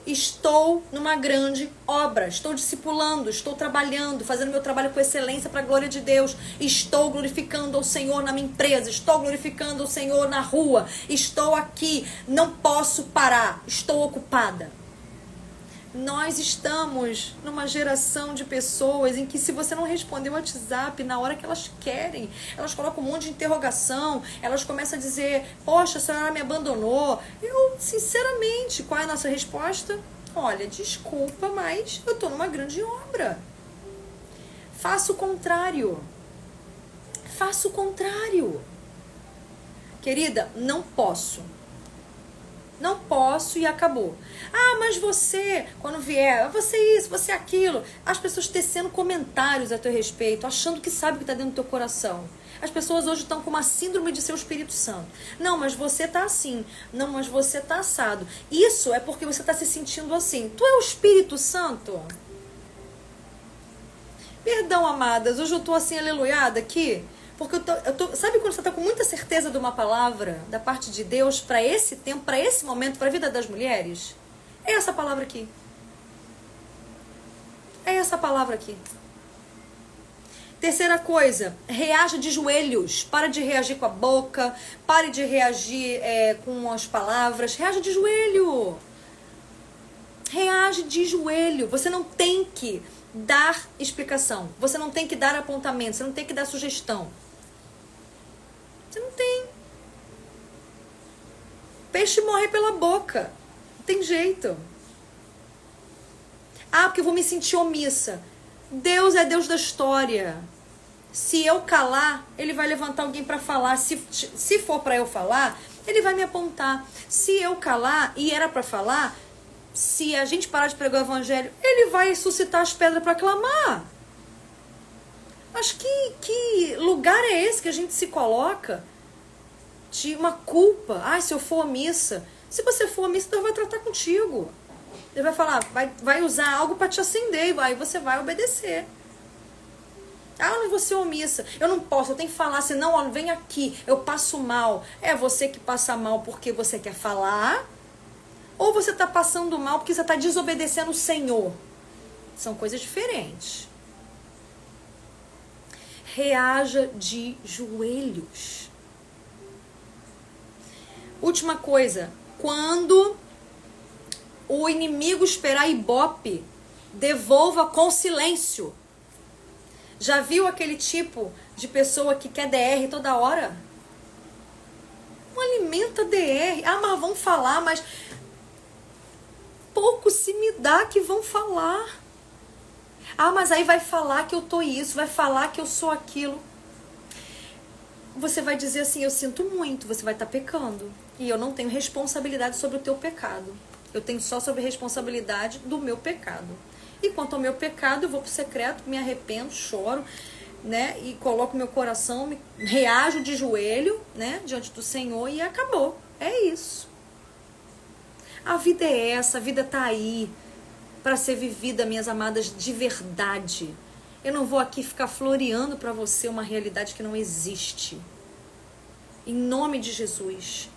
[SPEAKER 1] Estou numa grande obra, estou discipulando, estou trabalhando, fazendo meu trabalho com excelência para a glória de Deus. Estou glorificando ao Senhor na minha empresa, estou glorificando ao Senhor na rua, estou aqui, não posso parar, estou ocupada. Nós estamos numa geração de pessoas em que se você não responder o WhatsApp na hora que elas querem, elas colocam um monte de interrogação, elas começam a dizer, poxa, a senhora me abandonou. Eu, sinceramente, qual é a nossa resposta? Olha, desculpa, mas eu estou numa grande obra. Faça o contrário. Faça o contrário. Querida, não posso. Não posso e acabou. Ah, mas você, quando vier, você isso, você aquilo. As pessoas tecendo comentários a teu respeito, achando que sabe o que está dentro do teu coração. As pessoas hoje estão com uma síndrome de ser o Espírito Santo. Não, mas você está assim. Não, mas você está assado. Isso é porque você está se sentindo assim. Tu é o Espírito Santo? Perdão, amadas, hoje eu estou assim aleluiada aqui, Porque sabe quando você está com muita certeza de uma palavra da parte de Deus para esse tempo, para esse momento, para a vida das mulheres? É essa palavra aqui. É essa palavra aqui. Terceira coisa, reaja de joelhos. Para de reagir com a boca, pare de reagir com as palavras. Reaja de joelho. Reage de joelho. Você não tem que dar explicação. Você não tem que dar apontamento. Você não tem que dar sugestão. Você não tem. Peixe morre pela boca. Não tem jeito. Ah, porque eu vou me sentir omissa. Deus é Deus da história. Se eu calar, ele vai levantar alguém para falar. Se for para eu falar, ele vai me apontar. Se eu calar e era para falar, se a gente parar de pregar o evangelho, ele vai suscitar as pedras para clamar. Mas que lugar é esse que a gente se coloca de uma culpa? Ah, se eu for omissa. Se você for omissa, Deus vai tratar contigo. Ele vai falar, vai usar algo para te acender, aí você vai obedecer. Ah, eu não vou ser omissa. Eu não posso, eu tenho que falar, senão, ó, vem aqui, eu passo mal. É você que passa mal porque você quer falar? Ou você está passando mal porque você está desobedecendo o Senhor? São coisas diferentes. Reaja de joelhos. Última coisa, quando o inimigo esperar ibope, devolva com silêncio. Já viu aquele tipo de pessoa que quer DR toda hora? Não alimenta DR. Ah, mas vão falar, mas pouco se me dá que vão falar. Ah, mas aí vai falar que eu tô isso, vai falar que eu sou aquilo. Você vai dizer assim, eu sinto muito, você vai estar pecando. E eu não tenho responsabilidade sobre o teu pecado. Eu tenho só sobre responsabilidade do meu pecado. E quanto ao meu pecado, eu vou pro secreto, me arrependo, choro, né? E coloco meu coração, reajo de joelho, né? Diante do Senhor e acabou. É isso. A vida é essa, a vida tá aí para ser vivida, minhas amadas, de verdade. Eu não vou aqui ficar floreando para você uma realidade que não existe. Em nome de Jesus.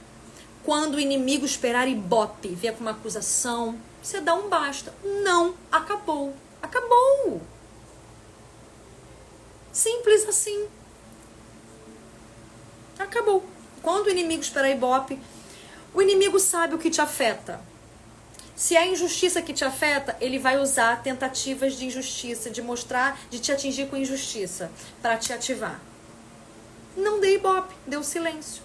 [SPEAKER 1] Quando o inimigo esperar ibope, vier com uma acusação, você dá um basta. Não, acabou. Acabou. Simples assim. Acabou. Quando o inimigo esperar ibope, o inimigo sabe o que te afeta. Se é a injustiça que te afeta, ele vai usar tentativas de injustiça, de mostrar, de te atingir com injustiça, para te ativar. Não dê ibope, dê o silêncio.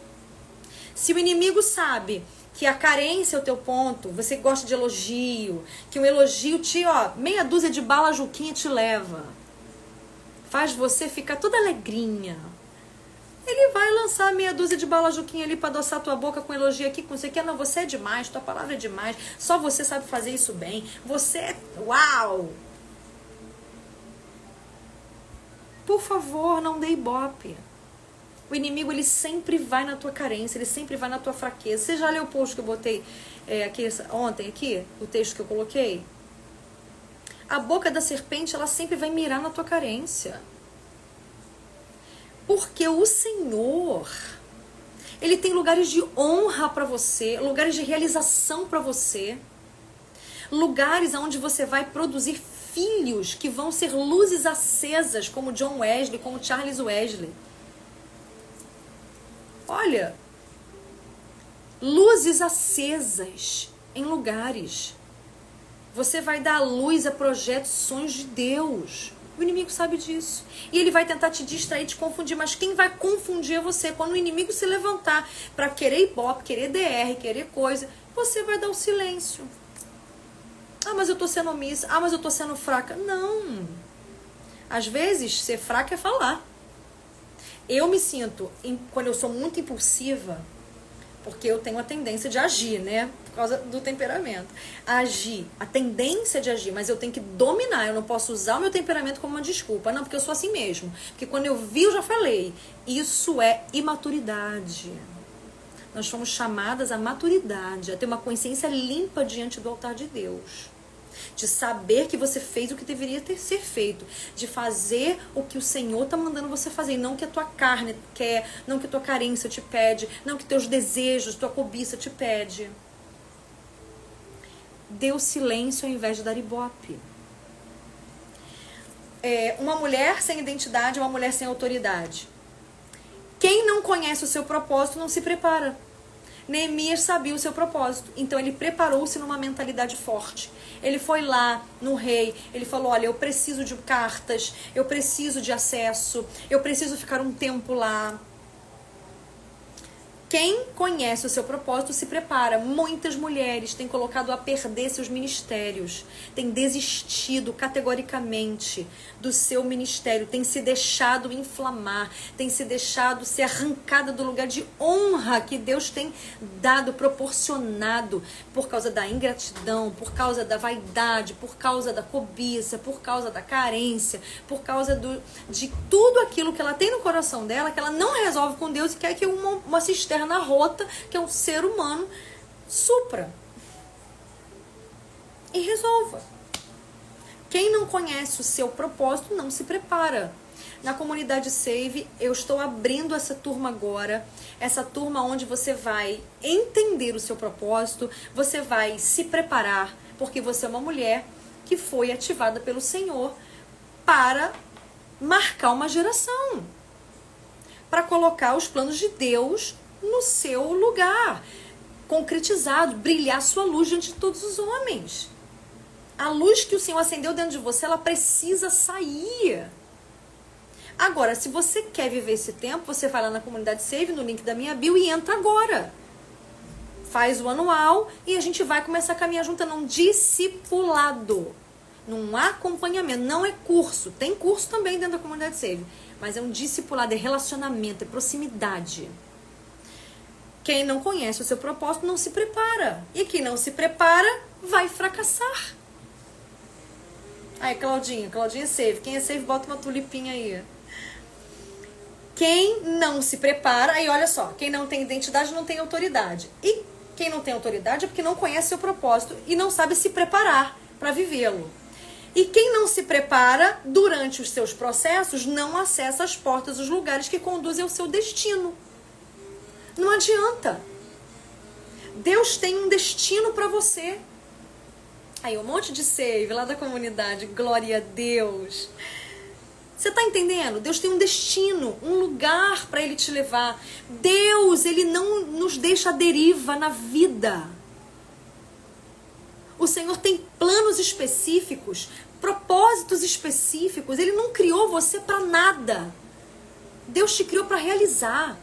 [SPEAKER 1] Se o inimigo sabe que a carência é o teu ponto, você gosta de elogio, que um elogio te, meia dúzia de bala juquinha te leva, faz você ficar toda alegrinha. Ele vai lançar meia dúzia de bala juquinha ali para adoçar tua boca com elogio aqui, com você que não, você é demais, tua palavra é demais, só você sabe fazer isso bem, você é uau! Por favor, não dê ibope. O inimigo, ele sempre vai na tua carência, ele sempre vai na tua fraqueza. Você já leu o post que eu botei ontem aqui? O texto que eu coloquei? A boca da serpente, ela sempre vai mirar na tua carência. Porque o Senhor, ele tem lugares de honra para você, lugares de realização para você, lugares onde você vai produzir filhos que vão ser luzes acesas, como John Wesley, como Charles Wesley. Olha, luzes acesas em lugares. Você vai dar luz a projetos, sonhos de Deus. O inimigo sabe disso. E ele vai tentar te distrair, te confundir. Mas quem vai confundir é você. Quando o inimigo se levantar para querer ibope, querer DR, querer coisa, você vai dar o silêncio. Ah, mas eu tô sendo omissa. Ah, mas eu tô sendo fraca. Não. Às vezes, ser fraca é falar. Eu me sinto, quando eu sou muito impulsiva, porque eu tenho a tendência de agir, né? Por causa do temperamento. Agir, a tendência de agir, mas eu tenho que dominar. Eu não posso usar o meu temperamento como uma desculpa. Não, porque eu sou assim mesmo. Porque quando eu vi, eu já falei. Isso é imaturidade. Nós fomos chamadas à maturidade, a ter uma consciência limpa diante do altar de Deus. de saber que você fez o que deveria ser feito, de fazer o que o Senhor está mandando você fazer, não o que a tua carne quer, não o que a tua carência te pede, não o que teus desejos, tua cobiça te pede. Dê o silêncio ao invés de dar ibope. Uma mulher sem identidade é uma mulher sem autoridade. Quem não conhece o seu propósito não se prepara. Neemias sabia o seu propósito, então ele preparou-se numa mentalidade forte. Ele foi lá no rei, ele falou, olha, eu preciso de cartas, eu preciso de acesso, eu preciso ficar um tempo lá. Quem conhece o seu propósito se prepara. Muitas mulheres têm colocado a perder seus ministérios, têm desistido categoricamente do seu ministério, têm se deixado inflamar, têm se deixado ser arrancada do lugar de honra que Deus tem dado, proporcionado, por causa da ingratidão, por causa da vaidade, por causa da cobiça, por causa da carência, por causa de tudo aquilo que ela tem no coração dela, que ela não resolve com Deus e quer que uma cisterna na rota, que é um ser humano, supra e resolva. Quem não conhece o seu propósito não se prepara. Na comunidade Save, eu estou abrindo essa turma agora, essa turma onde você vai entender o seu propósito, você vai se preparar, porque você é uma mulher que foi ativada pelo Senhor para marcar uma geração, para colocar os planos de Deus no seu lugar, concretizado, brilhar sua luz diante de todos os homens. A luz que o Senhor acendeu dentro de você, ela precisa sair. Agora, se você quer viver esse tempo, você vai lá na comunidade Save, no link da minha bio, e entra agora. Faz o anual e a gente vai começar a caminhar junto num discipulado, num acompanhamento. Não é curso, tem curso também dentro da comunidade Save, mas é um discipulado, é relacionamento, é proximidade. Quem não conhece o seu propósito não se prepara. E quem não se prepara vai fracassar. Aí, Claudinha é Save. Quem é Save, bota uma tulipinha aí. Quem não se prepara, aí olha só, quem não tem identidade não tem autoridade. E quem não tem autoridade é porque não conhece seu propósito e não sabe se preparar para vivê-lo. E quem não se prepara durante os seus processos não acessa as portas, os lugares que conduzem ao seu destino. Não adianta. Deus tem um destino para você. Aí um monte de Save lá da comunidade, glória a Deus. Você tá entendendo? Deus tem um destino, um lugar para Ele te levar. Deus, Ele não nos deixa à deriva na vida. O Senhor tem planos específicos, propósitos específicos. Ele não criou você para nada. Deus te criou para realizar.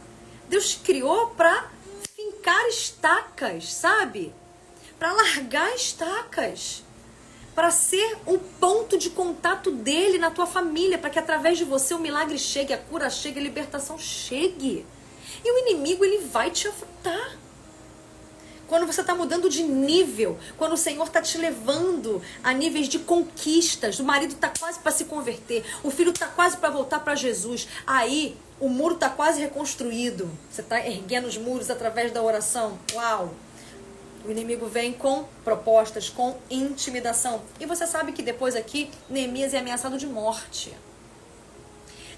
[SPEAKER 1] Deus te criou para fincar estacas, sabe? Para largar estacas. Para ser um ponto de contato dele na tua família, para que através de você o milagre chegue, a cura chegue, a libertação chegue. E o inimigo, ele vai te afrontar. Quando você está mudando de nível, quando o Senhor está te levando a níveis de conquistas, o marido está quase para se converter, o filho está quase para voltar para Jesus, aí o muro está quase reconstruído, você está erguendo os muros através da oração, uau! O inimigo vem com propostas, com intimidação. E você sabe que depois aqui, Neemias é ameaçado de morte.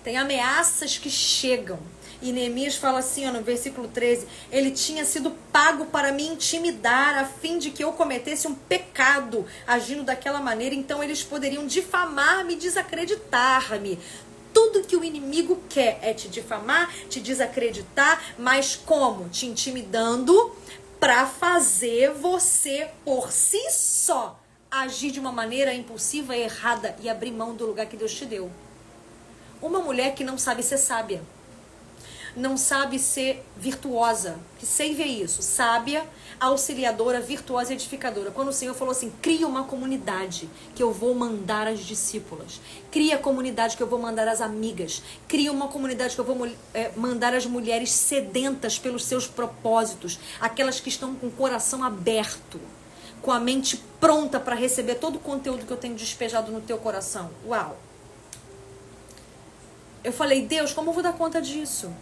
[SPEAKER 1] Tem ameaças que chegam. E Neemias fala assim, ó, no versículo 13, ele tinha sido pago para me intimidar, a fim de que eu cometesse um pecado, agindo daquela maneira, então eles poderiam difamar-me e desacreditar-me. Tudo que o inimigo quer é te difamar, te desacreditar, mas como? Te intimidando para fazer você, por si só, agir de uma maneira impulsiva e errada e abrir mão do lugar que Deus te deu. Uma mulher que não sabe ser sábia, não sabe ser virtuosa, que Save é isso, sábia, auxiliadora, virtuosa e edificadora. Quando o Senhor falou assim, cria uma comunidade que eu vou mandar as discípulas, cria a comunidade que eu vou mandar as amigas, cria uma comunidade que eu vou mandar as mulheres sedentas pelos seus propósitos, aquelas que estão com o coração aberto, com a mente pronta para receber todo o conteúdo que eu tenho despejado no teu coração. Uau! Eu falei, Deus, como eu vou dar conta disso?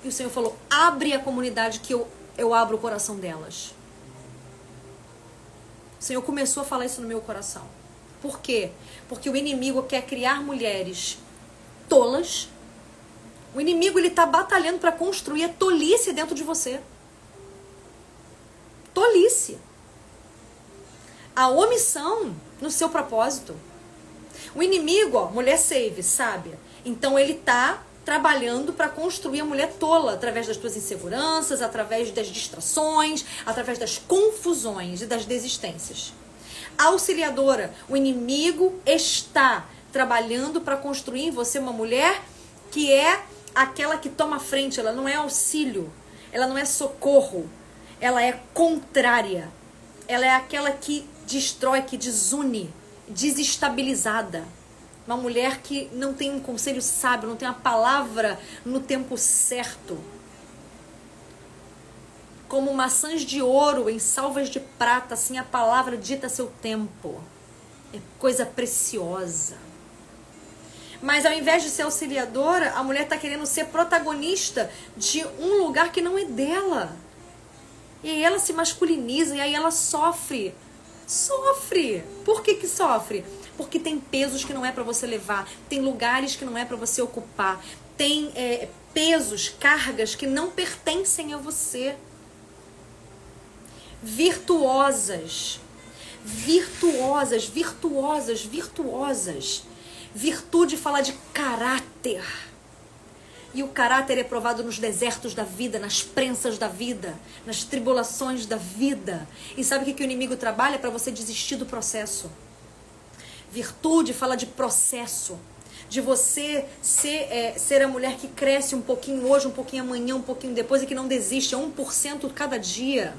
[SPEAKER 1] E o Senhor falou, abre a comunidade que eu abro o coração delas. Senhor começou a falar isso no meu coração. Por quê? Porque o inimigo quer criar mulheres tolas. O inimigo, ele tá batalhando para construir a tolice dentro de você. Tolice. A omissão no seu propósito. O inimigo, ó, mulher save, sábia. Então ele tá trabalhando para construir a mulher tola, através das tuas inseguranças, através das distrações, através das confusões e das desistências. Auxiliadora, o inimigo está trabalhando para construir em você uma mulher que é aquela que toma frente. Ela não é auxílio, ela não é socorro, ela é contrária. Ela é aquela que destrói, que desune, desestabilizada. Uma mulher que não tem um conselho sábio, não tem uma palavra no tempo certo. Como maçãs de ouro em salvas de prata, assim a palavra dita a seu tempo. É coisa preciosa. Mas ao invés de ser auxiliadora, a mulher está querendo ser protagonista de um lugar que não é dela. E aí ela se masculiniza e aí ela sofre. Sofre. Por que sofre? Porque tem pesos que não é para você levar, tem lugares que não é para você ocupar, tem pesos, cargas que não pertencem a você. Virtuosas. Virtuosas, virtuosas, virtuosas. Virtude fala de caráter. E o caráter é provado nos desertos da vida, nas prensas da vida, nas tribulações da vida. E sabe o que o inimigo trabalha? Para você desistir do processo. Virtude fala de processo. De você ser a mulher que cresce um pouquinho hoje, um pouquinho amanhã, um pouquinho depois e que não desiste. É 1% cada dia.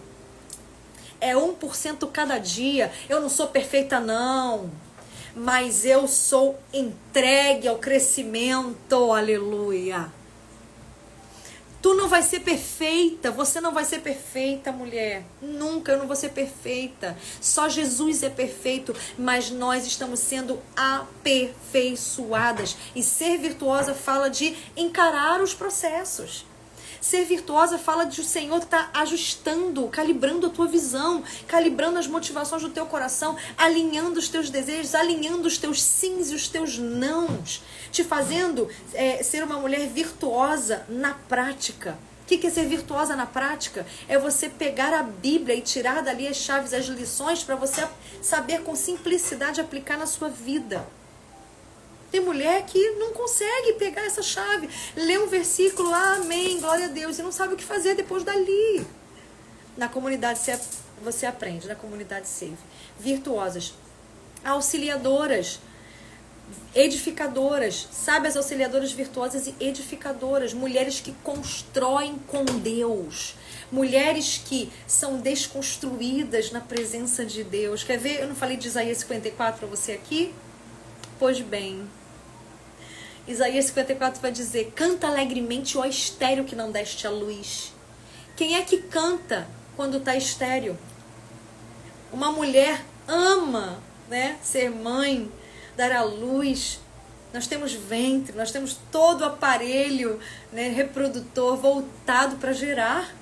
[SPEAKER 1] É 1% cada dia. Eu não sou perfeita, não. Mas eu sou entregue ao crescimento. Aleluia. Tu não vai ser perfeita, você não vai ser perfeita, mulher. Nunca, eu não vou ser perfeita. Só Jesus é perfeito, mas nós estamos sendo aperfeiçoadas. E ser virtuosa fala de encarar os processos. Ser virtuosa fala de o Senhor estar ajustando, calibrando a tua visão, calibrando as motivações do teu coração, alinhando os teus desejos, alinhando os teus sims e os teus nãos, te fazendo ser uma mulher virtuosa na prática. O que é ser virtuosa na prática? É você pegar a Bíblia e tirar dali as chaves, as lições, para você saber com simplicidade aplicar na sua vida. Tem mulher que não consegue pegar essa chave, lê um versículo, amém, glória a Deus, e não sabe o que fazer depois dali. Na comunidade você aprende, na comunidade Save. Virtuosas, auxiliadoras, edificadoras, sabe, as auxiliadoras virtuosas e edificadoras, mulheres que constroem com Deus, mulheres que são desconstruídas na presença de Deus. Quer ver? Eu não falei de Isaías 54 para você aqui? Pois bem, Isaías 54 vai dizer: canta alegremente, ó estéril que não deste a luz. Quem é que canta quando está estéril? Uma mulher ama, né, ser mãe, dar à luz. Nós temos ventre, nós temos todo o aparelho, né, reprodutor voltado para gerar.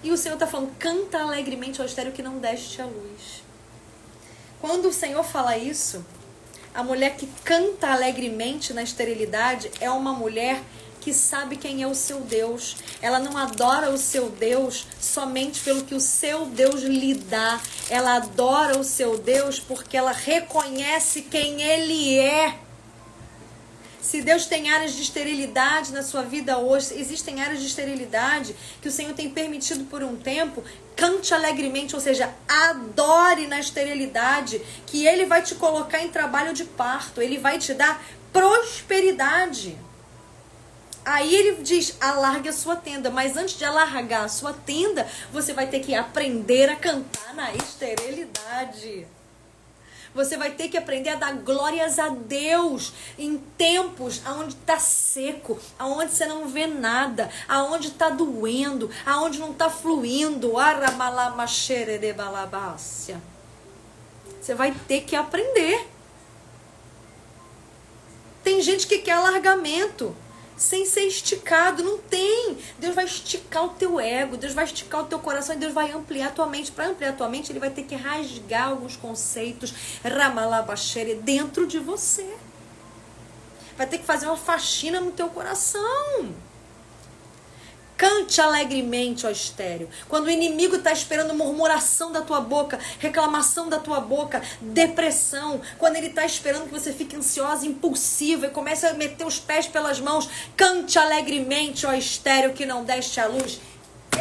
[SPEAKER 1] E o Senhor está falando: canta alegremente, ó estéril que não deste a luz. Quando o Senhor fala isso, a mulher que canta alegremente na esterilidade é uma mulher que sabe quem é o seu Deus. Ela não adora o seu Deus somente pelo que o seu Deus lhe dá. Ela adora o seu Deus porque ela reconhece quem Ele é. Se Deus tem áreas de esterilidade na sua vida hoje, existem áreas de esterilidade que o Senhor tem permitido por um tempo, cante alegremente, ou seja, adore na esterilidade, que Ele vai te colocar em trabalho de parto, Ele vai te dar prosperidade. Aí Ele diz: alargue a sua tenda, mas antes de alargar a sua tenda, você vai ter que aprender a cantar na esterilidade. Você vai ter que aprender a dar glórias a Deus em tempos onde está seco, onde você não vê nada, onde está doendo, onde não está fluindo. Você vai ter que aprender. Tem gente que quer alargamento, sem ser esticado. Não tem. Deus vai esticar o teu ego, Deus vai esticar o teu coração e Deus vai ampliar a tua mente. Para ampliar a tua mente, Ele vai ter que rasgar alguns conceitos ramalabaxere dentro de você. Vai ter que fazer uma faxina no teu coração. Cante alegremente, ó estéril. Quando o inimigo está esperando murmuração da tua boca, reclamação da tua boca, depressão, quando ele está esperando que você fique ansiosa, impulsiva e comece a meter os pés pelas mãos, cante alegremente, ó estéril que não deste à luz.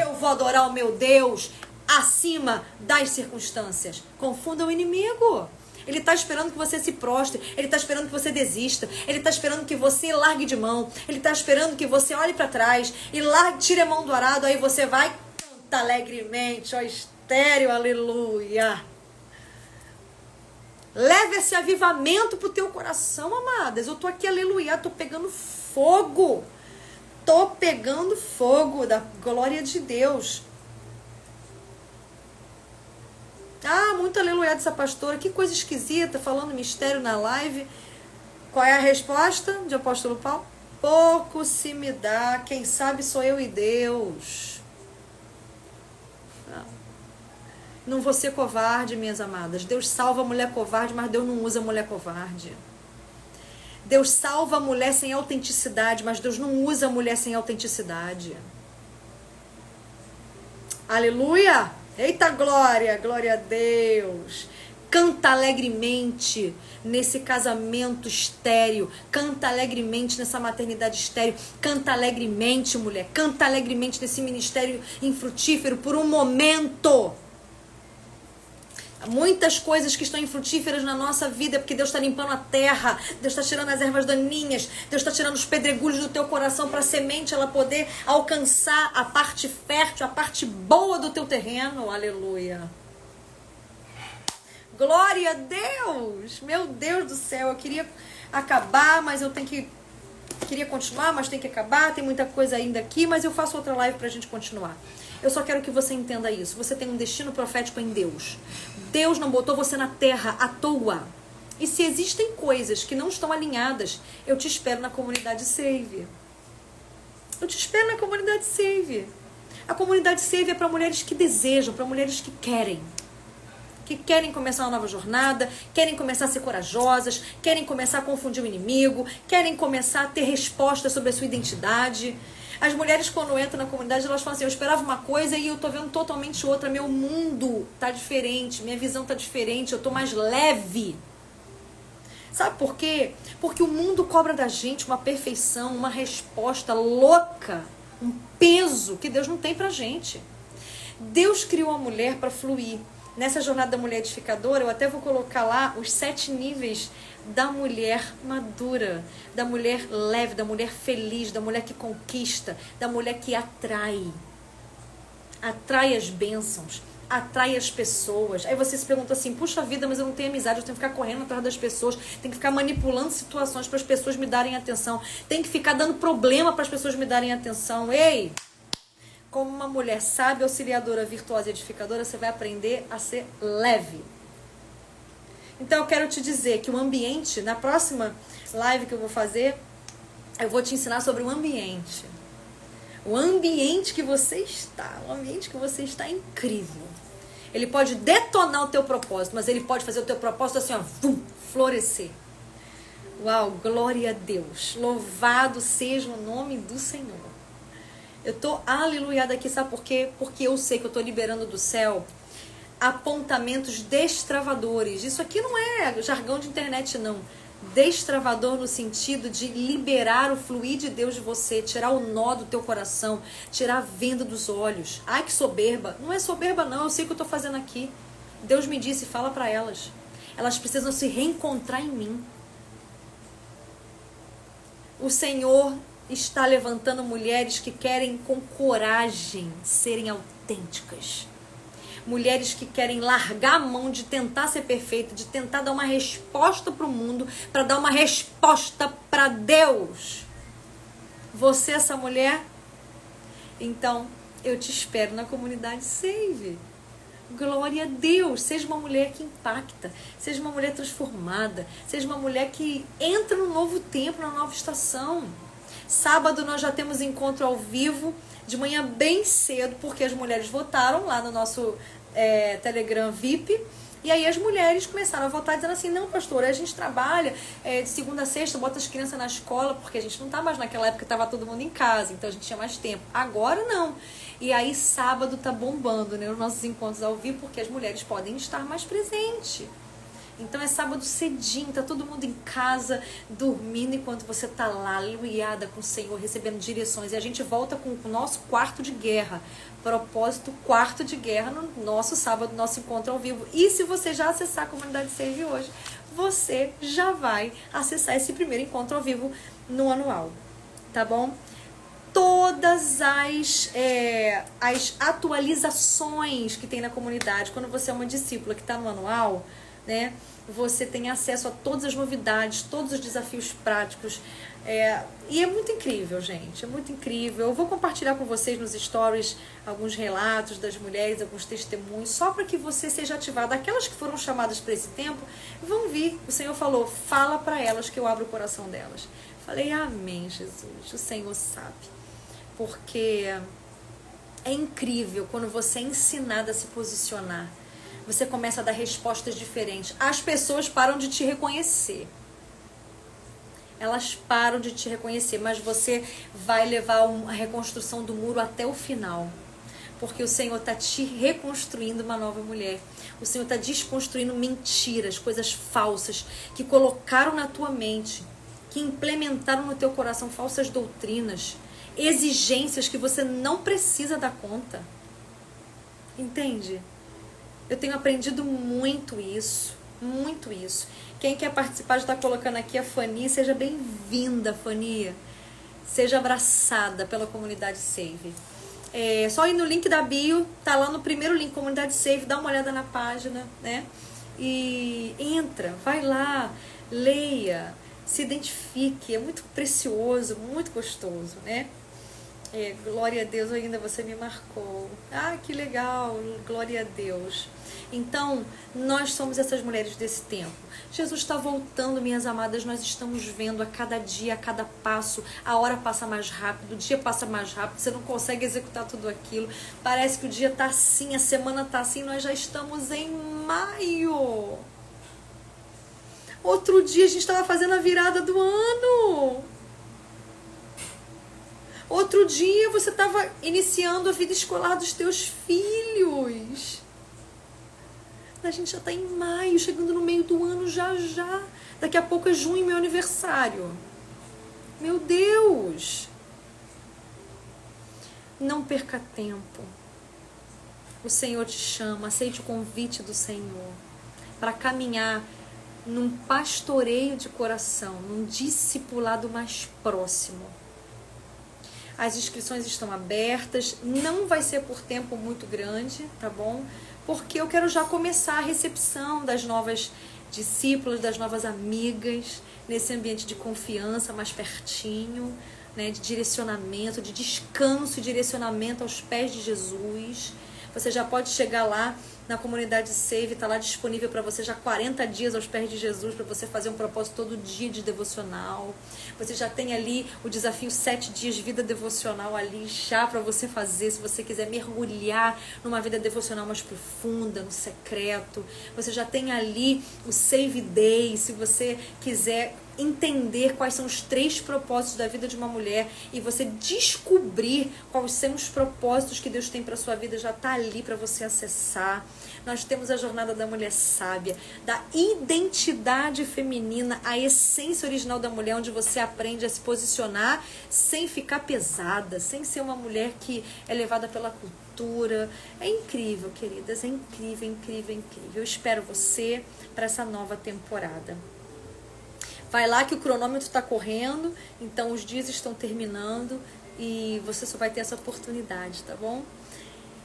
[SPEAKER 1] Eu vou adorar o meu Deus acima das circunstâncias. Confunda o inimigo. Ele está esperando que você se prostre. Ele está esperando que você desista. Ele está esperando que você largue de mão. Ele está esperando que você olhe para trás e tire a mão do arado. Aí você vai, canta alegremente, ó estéril, aleluia. Leve esse avivamento pro teu coração, amadas. Eu tô aqui, aleluia, tô pegando fogo. Tô pegando fogo da glória de Deus. Ah, muito aleluia dessa pastora, que coisa esquisita, falando mistério na live. Qual é a resposta de apóstolo Paulo? Pouco se me dá, quem sabe sou eu e Deus. Não vou ser covarde, minhas amadas. Deus salva a mulher covarde, mas Deus não usa a mulher covarde. Deus salva a mulher sem autenticidade, mas Deus não usa a mulher sem autenticidade. Aleluia! Eita glória, glória a Deus. Canta alegremente nesse casamento estéril. Canta alegremente nessa maternidade estéril. Canta alegremente, mulher. Canta alegremente nesse ministério infrutífero por um momento. Muitas coisas que estão infrutíferas na nossa vida, porque Deus está limpando a terra, Deus está tirando as ervas daninhas, Deus está tirando os pedregulhos do teu coração para a semente ela poder alcançar a parte fértil, a parte boa do teu terreno. Aleluia. Glória a Deus. Meu Deus do céu, eu queria acabar, mas eu queria continuar, mas tem que acabar, tem muita coisa ainda aqui, mas eu faço outra live pra gente continuar. Eu só quero que você entenda isso. Você tem um destino profético em Deus. Deus não botou você na terra à toa. E se existem coisas que não estão alinhadas, eu te espero na comunidade Save. Eu te espero na comunidade Save. A comunidade Save é para mulheres que desejam, para mulheres que querem começar uma nova jornada, querem começar a ser corajosas, querem começar a confundir o inimigo, querem começar a ter respostas sobre a sua identidade. As mulheres, quando entram na comunidade, elas falam assim, eu esperava uma coisa e eu tô vendo totalmente outra, meu mundo tá diferente, minha visão tá diferente, eu tô mais leve. Sabe por quê? Porque o mundo cobra da gente uma perfeição, uma resposta louca, um peso que Deus não tem pra gente. Deus criou a mulher para fluir. Nessa jornada da mulher edificadora, eu até vou colocar lá os 7 níveis da mulher madura, da mulher leve, da mulher feliz, da mulher que conquista, da mulher que atrai as bênçãos, atrai as pessoas. Aí você se pergunta assim, puxa vida, mas eu não tenho amizade, eu tenho que ficar correndo atrás das pessoas, tenho que ficar manipulando situações para as pessoas me darem atenção, tenho que ficar dando problema para as pessoas me darem atenção. Ei! Como uma mulher sábia, auxiliadora, virtuosa e edificadora, você vai aprender a ser leve. Então eu quero te dizer que o ambiente, na próxima live que eu vou fazer, eu vou te ensinar sobre o ambiente. O ambiente que você está. O ambiente que você está é incrível. Ele pode detonar o teu propósito, mas ele pode fazer o teu propósito assim, ó, florescer. Uau, glória a Deus. Louvado seja o nome do Senhor. Eu tô aleluiada aqui, sabe por quê? Porque eu sei que eu tô liberando do céu apontamentos destravadores. Isso aqui não é jargão de internet, não. Destravador no sentido de liberar o fluir de Deus de você, tirar o nó do teu coração, tirar a venda dos olhos. Ai, que soberba. Não é soberba, não. Eu sei o que eu tô fazendo aqui. Deus me disse, fala pra elas. Elas precisam se reencontrar em mim. O Senhor está levantando mulheres que querem com coragem serem autênticas. Mulheres que querem largar a mão de tentar ser perfeita, de tentar dar uma resposta para o mundo, para dar uma resposta para Deus. Você é essa mulher? Então, eu te espero na comunidade Save. Glória a Deus. Seja uma mulher que impacta, seja uma mulher transformada, seja uma mulher que entra no novo tempo, na nova estação. Sábado nós já temos encontro ao vivo, de manhã bem cedo, porque as mulheres votaram lá no nosso Telegram VIP. E aí as mulheres começaram a votar dizendo assim, não, pastora, a gente trabalha de segunda a sexta, bota as crianças na escola, porque a gente não tá mais naquela época que tava todo mundo em casa, então a gente tinha mais tempo. Agora não. E aí sábado tá bombando, né, os nossos encontros ao vivo, porque as mulheres podem estar mais presentes. Então é sábado cedinho, tá todo mundo em casa, dormindo, enquanto você tá lá, aleluiada com o Senhor, recebendo direções. E a gente volta com o nosso quarto de guerra. Propósito, quarto de guerra no nosso sábado, nosso encontro ao vivo. E se você já acessar a comunidade Save hoje, você já vai acessar esse primeiro encontro ao vivo no anual, tá bom? Todas as atualizações que tem na comunidade, quando você é uma discípula que está no anual, né, você tem acesso a todas as novidades, todos os desafios práticos, e é muito incrível, gente, é muito incrível. Eu vou compartilhar com vocês nos stories alguns relatos das mulheres, alguns testemunhos, só para que você seja ativada. Aquelas que foram chamadas para esse tempo vão vir. O Senhor falou, fala para elas que eu abro o coração delas. Falei, amém, Jesus, o Senhor sabe, porque é incrível quando você é ensinada a se posicionar. Você começa a dar respostas diferentes. As pessoas param de te reconhecer. Elas param de te reconhecer, mas você vai levar a reconstrução do muro até o final. Porque o Senhor está te reconstruindo uma nova mulher. O Senhor está desconstruindo mentiras, coisas falsas que colocaram na tua mente, que implementaram no teu coração falsas doutrinas, exigências que você não precisa dar conta. Entende? Eu tenho aprendido muito isso, muito isso. Quem quer participar já está colocando aqui a Fani. Seja bem-vinda, Fani. Seja abraçada pela comunidade Save. Só ir no link da bio, tá lá no primeiro link, comunidade Save, dá uma olhada na página, né? E entra, vai lá, leia, se identifique. É muito precioso, muito gostoso, né? Glória a Deus, ainda você me marcou. Ah, que legal, glória a Deus. Então, nós somos essas mulheres desse tempo. Jesus está voltando, minhas amadas, nós estamos vendo a cada dia, a cada passo, a hora passa mais rápido, o dia passa mais rápido, você não consegue executar tudo aquilo. Parece que o dia está assim, a semana está assim, nós já estamos em maio. Outro dia a gente estava fazendo a virada do ano. Outro dia você estava iniciando a vida escolar dos teus filhos. A gente já está em maio, chegando no meio do ano já. Daqui a pouco é junho, meu aniversário. Meu Deus! Não perca tempo. O Senhor te chama, aceite o convite do Senhor para caminhar num pastoreio de coração, num discipulado mais próximo. As inscrições estão abertas, não vai ser por tempo muito grande, tá bom? Porque eu quero já começar a recepção das novas discípulas, das novas amigas, nesse ambiente de confiança, mais pertinho, né? De direcionamento, de descanso e direcionamento aos pés de Jesus. Você já pode chegar lá na comunidade Save, está lá disponível para você já 40 dias aos pés de Jesus, para você fazer um propósito todo dia de devocional. Você já tem ali o desafio 7 dias de vida devocional ali já para você fazer, se você quiser mergulhar numa vida devocional mais profunda, no secreto. Você já tem ali o Save Day, se você quiser entender quais são os 3 propósitos da vida de uma mulher e você descobrir quais são os propósitos que Deus tem para sua vida, já está ali para você acessar. Nós temos a jornada da mulher sábia, da identidade feminina, a essência original da mulher, onde você aprende a se posicionar sem ficar pesada, sem ser uma mulher que é levada pela cultura. É incrível, queridas, é incrível, incrível, incrível. Eu espero você para essa nova temporada. Vai lá que o cronômetro está correndo, então os dias estão terminando e você só vai ter essa oportunidade, tá bom?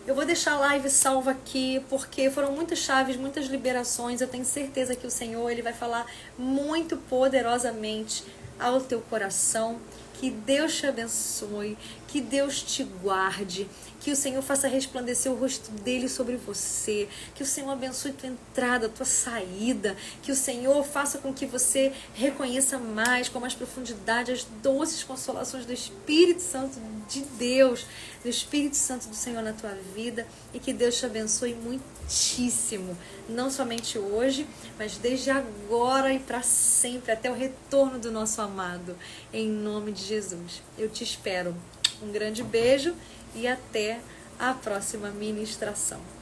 [SPEAKER 1] Eu vou deixar a live salva aqui, porque foram muitas chaves, muitas liberações. Eu tenho certeza que o Senhor ele vai falar muito poderosamente ao teu coração, Que Deus te abençoe, que Deus te guarde, que o Senhor faça resplandecer o rosto dele sobre você, que o Senhor abençoe tua entrada, tua saída, que o Senhor faça com que você reconheça mais, com mais profundidade, as doces consolações do Espírito Santo de Deus, do Espírito Santo do Senhor na tua vida, e que Deus te abençoe muitíssimo, não somente hoje, mas desde agora e para sempre, até o retorno do nosso amado, em nome de Jesus. Eu te espero. Um grande beijo e até a próxima ministração.